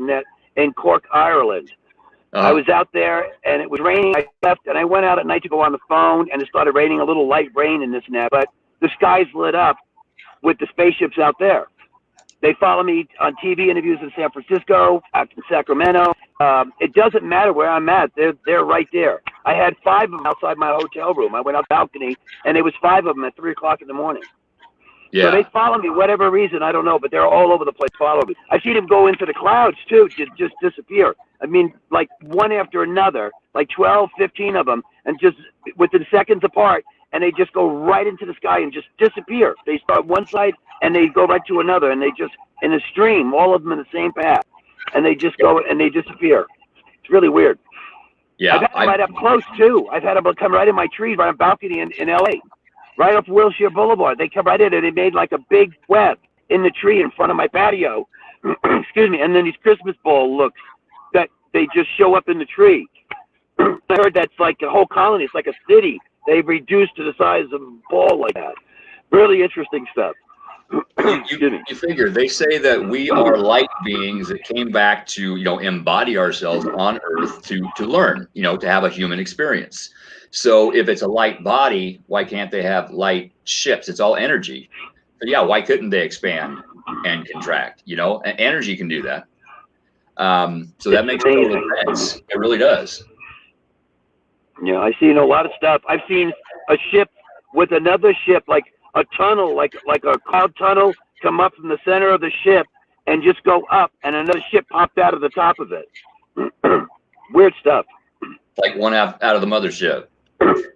in Cork, Ireland. I was out there, and it was raining. I left, and I went out at night to go on the phone, and it started raining, a little light rain and this and that, but the skies lit up with the spaceships out there. They follow me on TV interviews in San Francisco, out in Sacramento. It doesn't matter where I'm at. They're right there. I had 5 of them outside my hotel room. I went out the balcony, and there was 5 of them at 3 o'clock in the morning. Yeah. So they follow me, whatever reason, I don't know, but they're all over the place following me. I've seen them go into the clouds, too, just disappear. I mean, like one after another, like 12, 15 of them, and just within seconds apart, and they just go right into the sky and just disappear. They start one side, and they go right to another, and they just, in a stream, all of them in the same path, and they just go, and they disappear. It's really weird. Yeah, I've had them right up close, too. I've had them come right in my trees, right on balcony in L.A., right off Wilshire Boulevard. They come right in, and they made like a big web in the tree in front of my patio. Excuse me. And then these Christmas ball looks that they just show up in the tree. I heard that's like a whole colony. It's like a city. They've reduced to the size of a ball like that. Really interesting stuff. You figure they say that we are light beings that came back to, embody ourselves on Earth to learn, to have a human experience. So if it's a light body, why can't they have light ships? It's all energy. So yeah, why couldn't they expand and contract? Energy can do that. So that makes total sense. It really does. Yeah, I've seen a lot of stuff. I've seen a ship with another ship, like a tunnel, like a cloud tunnel, come up from the center of the ship and just go up, and another ship popped out of the top of it. Weird stuff. Like one out of the mothership.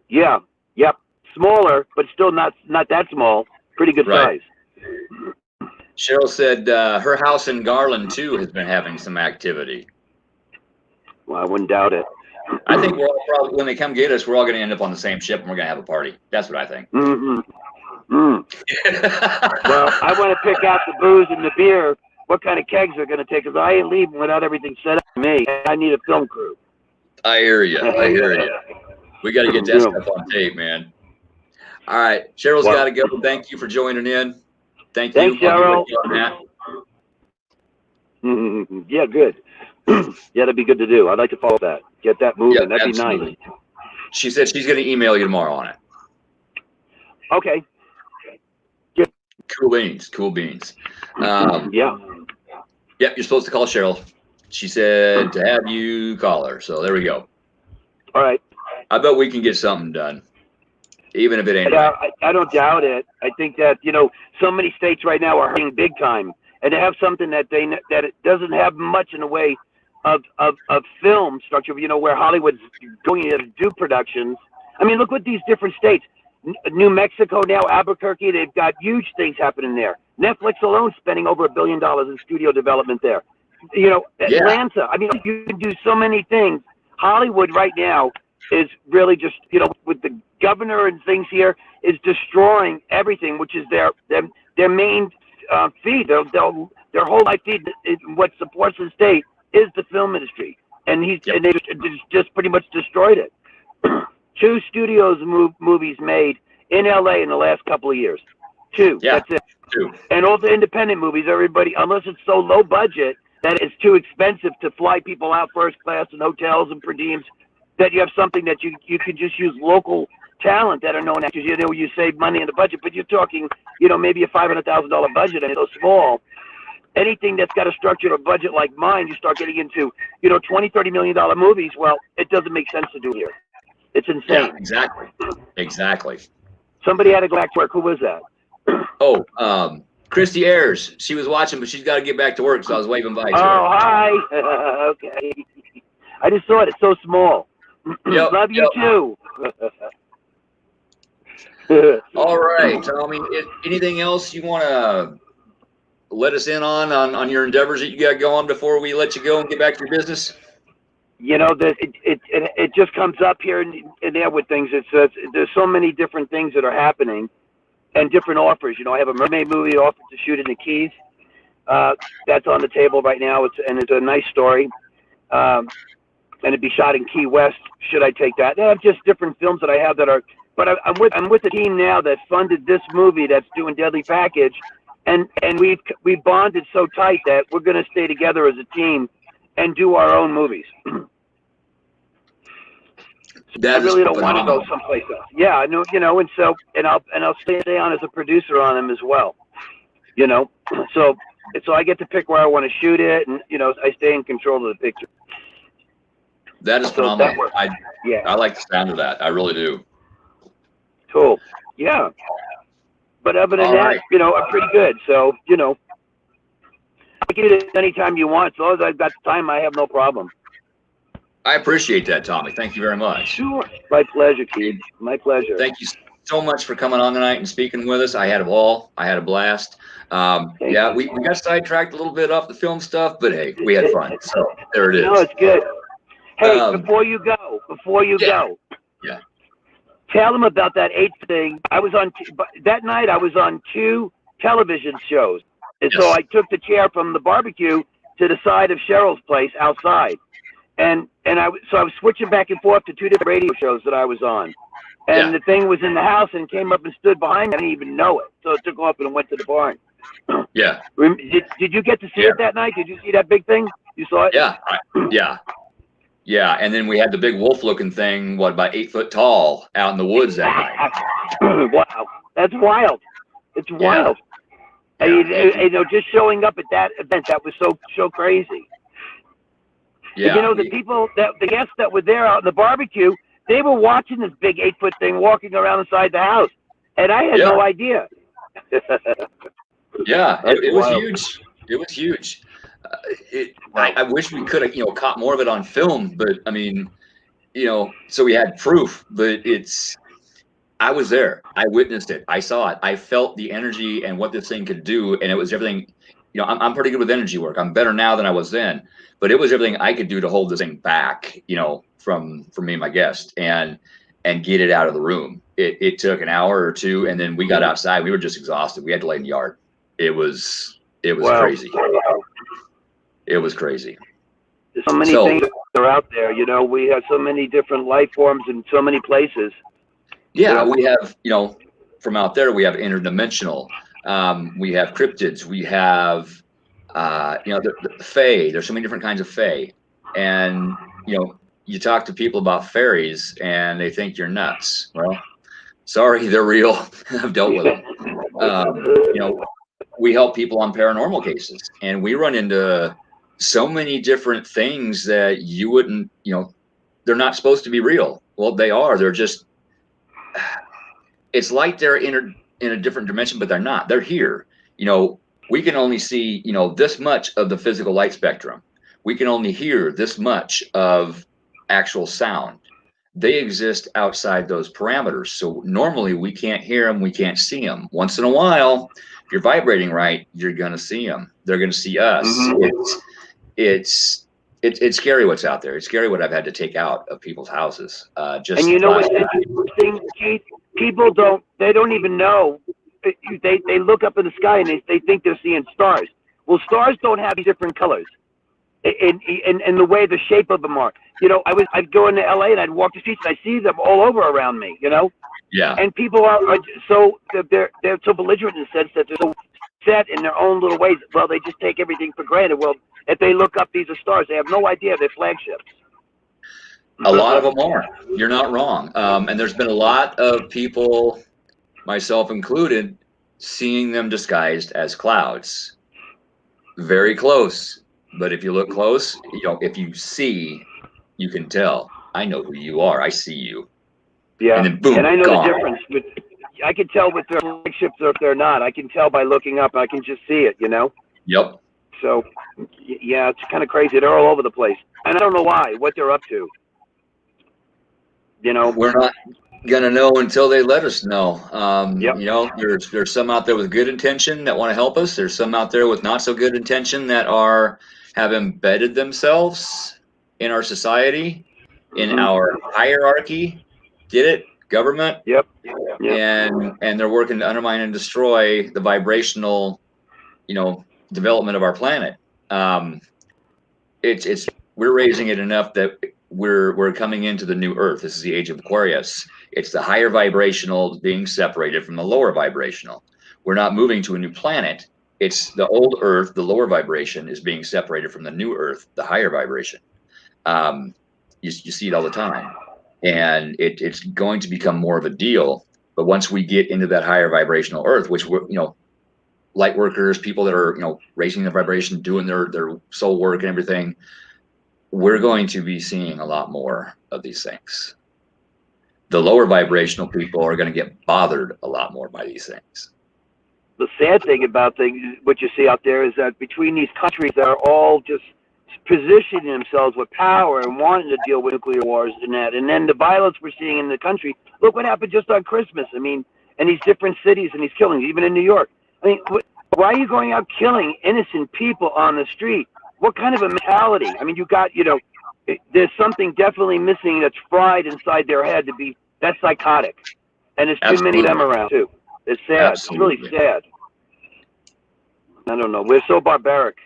Yeah. Yep. Smaller, but still not that small. Pretty good size. Cheryl said her house in Garland too has been having some activity. Well, I wouldn't doubt it. I think we're all probably, when they come get us, we're all going to end up on the same ship and we're going to have a party. That's what I think. Mm-hmm. Well, I want to pick out the booze and the beer. What kind of kegs they're going to take? Because I ain't leaving without everything set up for me. I need a film crew. I hear you. We got to get that stuff on tape, man. All right. Cheryl's got to go. Thank you for joining in. Thanks, Cheryl. Yeah, good. Yeah, that'd be good to do. I'd like to follow that. Get that moving. That'd absolutely be nice. She said she's going to email you tomorrow on it. Okay. Cool beans. Yeah. Yep, you're supposed to call Cheryl. She said to have you call her. So there we go. All right. I bet we can get something done, even if it ain't right. I don't doubt it. I think that, so many states right now are hurting big time. And to have something that it doesn't have much in the way of film structure, where Hollywood's going to do productions. I mean, look what these different states. New Mexico now, Albuquerque, they've got huge things happening there. Netflix alone spending over $1 billion in studio development there. Atlanta. I mean, you can do so many things. Hollywood right now is really just, with the governor and things here, is destroying everything, which is their main feed. Their whole life feed, what supports the state, is the film industry, and they just pretty much destroyed it. 2 studios movies made in LA in the last couple of years. 2. Yeah, that's it. 2. And all the independent movies, everybody, unless it's so low budget that it's too expensive to fly people out first class and hotels and per diems, that you have something that you can just use local talent that are known actors. You save money in the budget, but you're talking, maybe a $500,000 budget, and it's so small. Anything that's got a structure or budget like mine, you start getting into, $20-30 million movies. Well, it doesn't make sense to do here. It's insane. Yeah, exactly. Somebody had to go back to work. Who was that? Oh, Christy Ayers. She was watching, but she's got to get back to work, so I was waving by to her. Oh, hi. Okay. I just saw it. It's so small. Yep. Love you too. All right, Tommy. Anything else you want to let us in on your endeavors that you got going before we let you go and get back to your business? It just comes up here and there with things. There's so many different things that are happening and different offers. I have a mermaid movie offered to shoot in the Keys. That's on the table right now. It's a nice story. And it'd be shot in Key West. Should I take that? They have just different films that I have that are. But I'm with the team now that funded this movie that's doing Deadly Package, and we've bonded so tight that we're going to stay together as a team and do our own movies. I really don't want to go someplace else. Yeah, I know, and I'll stay on as a producer on them as well. So I get to pick where I want to shoot it, and I stay in control of the picture. That is phenomenal. I like the sound of that. I really do. Cool. Yeah. But other than that, I'm pretty good. So, I can do it anytime you want. As long as I've got the time, I have no problem. I appreciate that, Tommy. Thank you very much. Sure. My pleasure, Keith. My pleasure. Thank you so much for coming on tonight and speaking with us. I had a ball. I had a blast. We got sidetracked a little bit off the film stuff, but hey, we had fun. So there it is. No, it's good. Hey, before you go, yeah. Tell them about that 8 thing. That night. I was on 2 television shows, and so I took the chair from the barbecue to the side of Cheryl's place outside, and I was switching back and forth to 2 different radio shows that I was on, and the thing was in the house and came up and stood behind me. I didn't even know it, so it took off and went to the barn. Yeah. Did you get to see it that night? Did you see that big thing? You saw it? Yeah. Yeah, and then we had the big wolf-looking thing, about 8 foot tall, out in the woods that night. Wow, that's wild. It's wild. Yeah. Just showing up at that event, that was so crazy. Yeah. And, the guests that were there out in the barbecue, they were watching this big 8 foot thing walking around inside the house, and I had no idea. Yeah, it was huge. It was huge. I wish we could have, caught more of it on film, but I mean, so we had proof, but I was there. I witnessed it. I saw it. I felt the energy and what this thing could do. And it was everything, I'm pretty good with energy work. I'm better now than I was then, but it was everything I could do to hold this thing back, from me and my guest and get it out of the room. It took an hour or 2. And then we got outside. We were just exhausted. We had to lay in the yard. It was crazy. It was crazy. There's so many things that are out there. We have so many different life forms in so many places. Yeah, we have, from out there, we have interdimensional. We have cryptids. We have, the fae. There's so many different kinds of fae. And, you talk to people about fairies and they think you're nuts. Well, sorry, they're real. I've dealt with them. We help people on paranormal cases, and we run into so many different things that you wouldn't, they're not supposed to be real. Well, they are. They're just, it's like they're in a different dimension, but they're not. They're here. We can only see, this much of the physical light spectrum. We can only hear this much of actual sound. They exist outside those parameters. So normally we can't hear them. We can't see them. Once in a while, if you're vibrating right, you're going to see them. They're going to see us. Mm-hmm. It's scary what's out there. It's scary what I've had to take out of people's houses. And what's interesting, Keith? People don't even know. They look up in the sky and they think they're seeing stars. Well, stars don't have different colors. In the way the shape of them are. I'd go into LA and I'd walk the streets and I see them all over around me, Yeah. And people are so they're so belligerent in the sense that they're so set in their own little ways. Well, they just take everything for granted. Well, if they look up, these are stars. They have no idea they're flagships. A lot of them are. You're not wrong. And there's been a lot of people, myself included, seeing them disguised as clouds. Very close. But if you look close, if you see, you can tell. I know who you are. I see you. Yeah. And then boom, and I know gone. the difference. But I can tell if they're flagships or if they're not. I can tell by looking up. I can just see it, Yep. So, yeah, it's kind of crazy. They're all over the place. And I don't know why, what they're up to. You know, we're not gonna know until they let us know. Yep. You know, there's some out there with good intention that want to help us. There's some out there with not so good intention that have embedded themselves in our society, in our hierarchy. Get it? Government. Yep. And they're working to undermine and destroy the vibrational, development of our planet. We're raising it enough that we're coming into the new Earth. This is the age of Aquarius. It's the higher vibrational being separated from the lower vibrational. We're not moving to a new planet. It's the old Earth, the lower vibration, is being separated from the new Earth, the higher vibration. You see it all the time, and it's going to become more of a deal. But once we get into that higher vibrational Earth, which we're, light workers, people that are, raising the vibration, doing their soul work and everything, we're going to be seeing a lot more of these things. The lower vibrational people are going to get bothered a lot more by these things. The sad thing about what you see out there is that between these countries that are all just positioning themselves with power and wanting to deal with nuclear wars and that, and then the violence we're seeing in the country. Look what happened just on Christmas. I mean, in these different cities and these killings, even in New York. I mean, why are you going out killing innocent people on the street? What kind of a mentality? I mean, there's something definitely missing that's fried inside their head to be that psychotic. And there's too many of them around, too. It's sad. Absolutely. It's really sad. I don't know. We're so barbaric.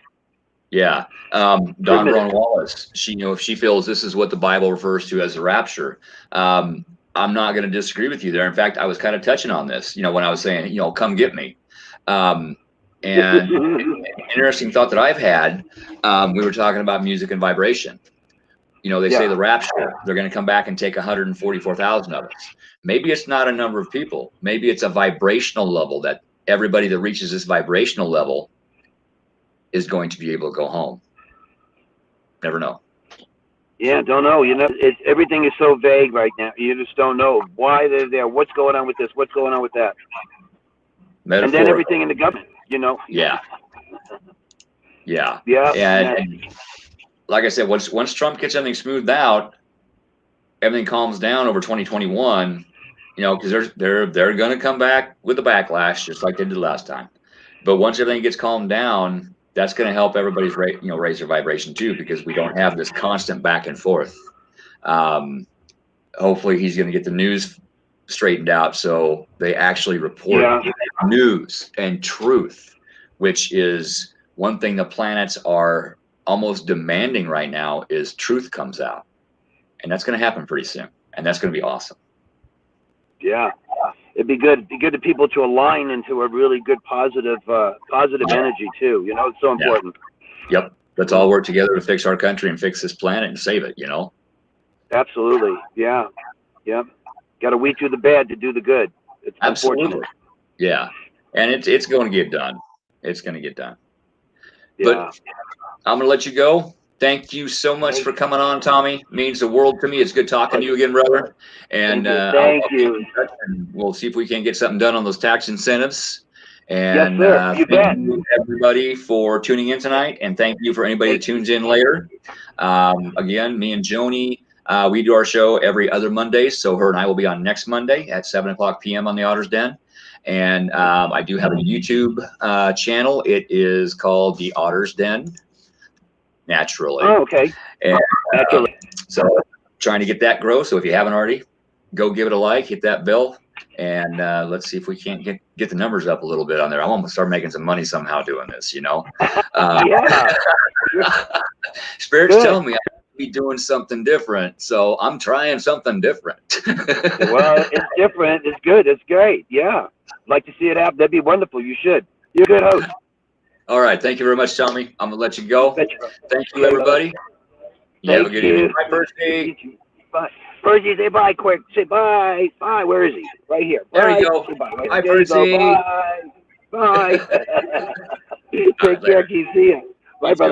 Yeah. Dawn Brown Wallace, she feels this is what the Bible refers to as the rapture. I'm not going to disagree with you there. In fact, I was kind of touching on this, when I was saying, come get me. And an interesting thought that I've had, we were talking about music and vibration. They say the rapture, they're going to come back and take 144,000 of us. Maybe it's not a number of people. Maybe it's a vibrational level that everybody that reaches this vibrational level is going to be able to go home. Never know. Yeah, don't know. Everything is so vague right now. You just don't know why they're there. What's going on with this? What's going on with that? And then everything in the government, Yeah. And like I said, once Trump gets everything smoothed out, everything calms down over 2021, because they're going to come back with a backlash just like they did last time. But once everything gets calmed down, that's going to help everybody's raise their vibration too, because we don't have this constant back and forth. Hopefully he's going to get the news straightened out so they actually report news and truth, which is one thing the planets are almost demanding right now, is truth comes out. And that's going to happen pretty soon. And that's going to be awesome. Yeah. It'd be good. It'd be good to people to align into a really good positive energy too. It's so important. Yep. Let's all work together to fix our country and fix this planet and save it, Absolutely. Yeah. Yep. Got to weed through the bad to do the good. It's unfortunate. Yeah. And it's going to get done. It's going to get done. Yeah. But I'm going to let you go. Thank you so much for coming on, Tommy. It means the world to me. It's good talking to you again, brother. And thank you. And we'll see if we can get something done on those tax incentives. And yes, sir. Thank you, everybody, for tuning in tonight. And thank you for anybody that tunes in later. Again, me and Joni, we do our show every other Monday. So her and I will be on next Monday at 7:00 p.m. on the Otter's Den. And I do have a YouTube channel. It is called the Otter's Den. Naturally. Oh, okay. And, naturally. So trying to get that grow. So if you haven't already, go give it a like, hit that bell, and let's see if we can't get the numbers up a little bit on there. I'm going to start making some money somehow doing this, Yeah. Spirits tell me I should be doing something different, so I'm trying something different. Well, it's different. It's good. It's great. Yeah. I'd like to see it happen. That'd be wonderful. You should. You're a good host. All right. Thank you very much, Tommy. I'm going to let you go. Thank you, everybody. Have a good evening. Bye, Percy. Bye. Percy, say bye quick. Say bye. Bye. Where is he? Right here. There you go. Bye. Bye, Percy. Bye. Bye. Take care. Keep seeing you. Bye, brother.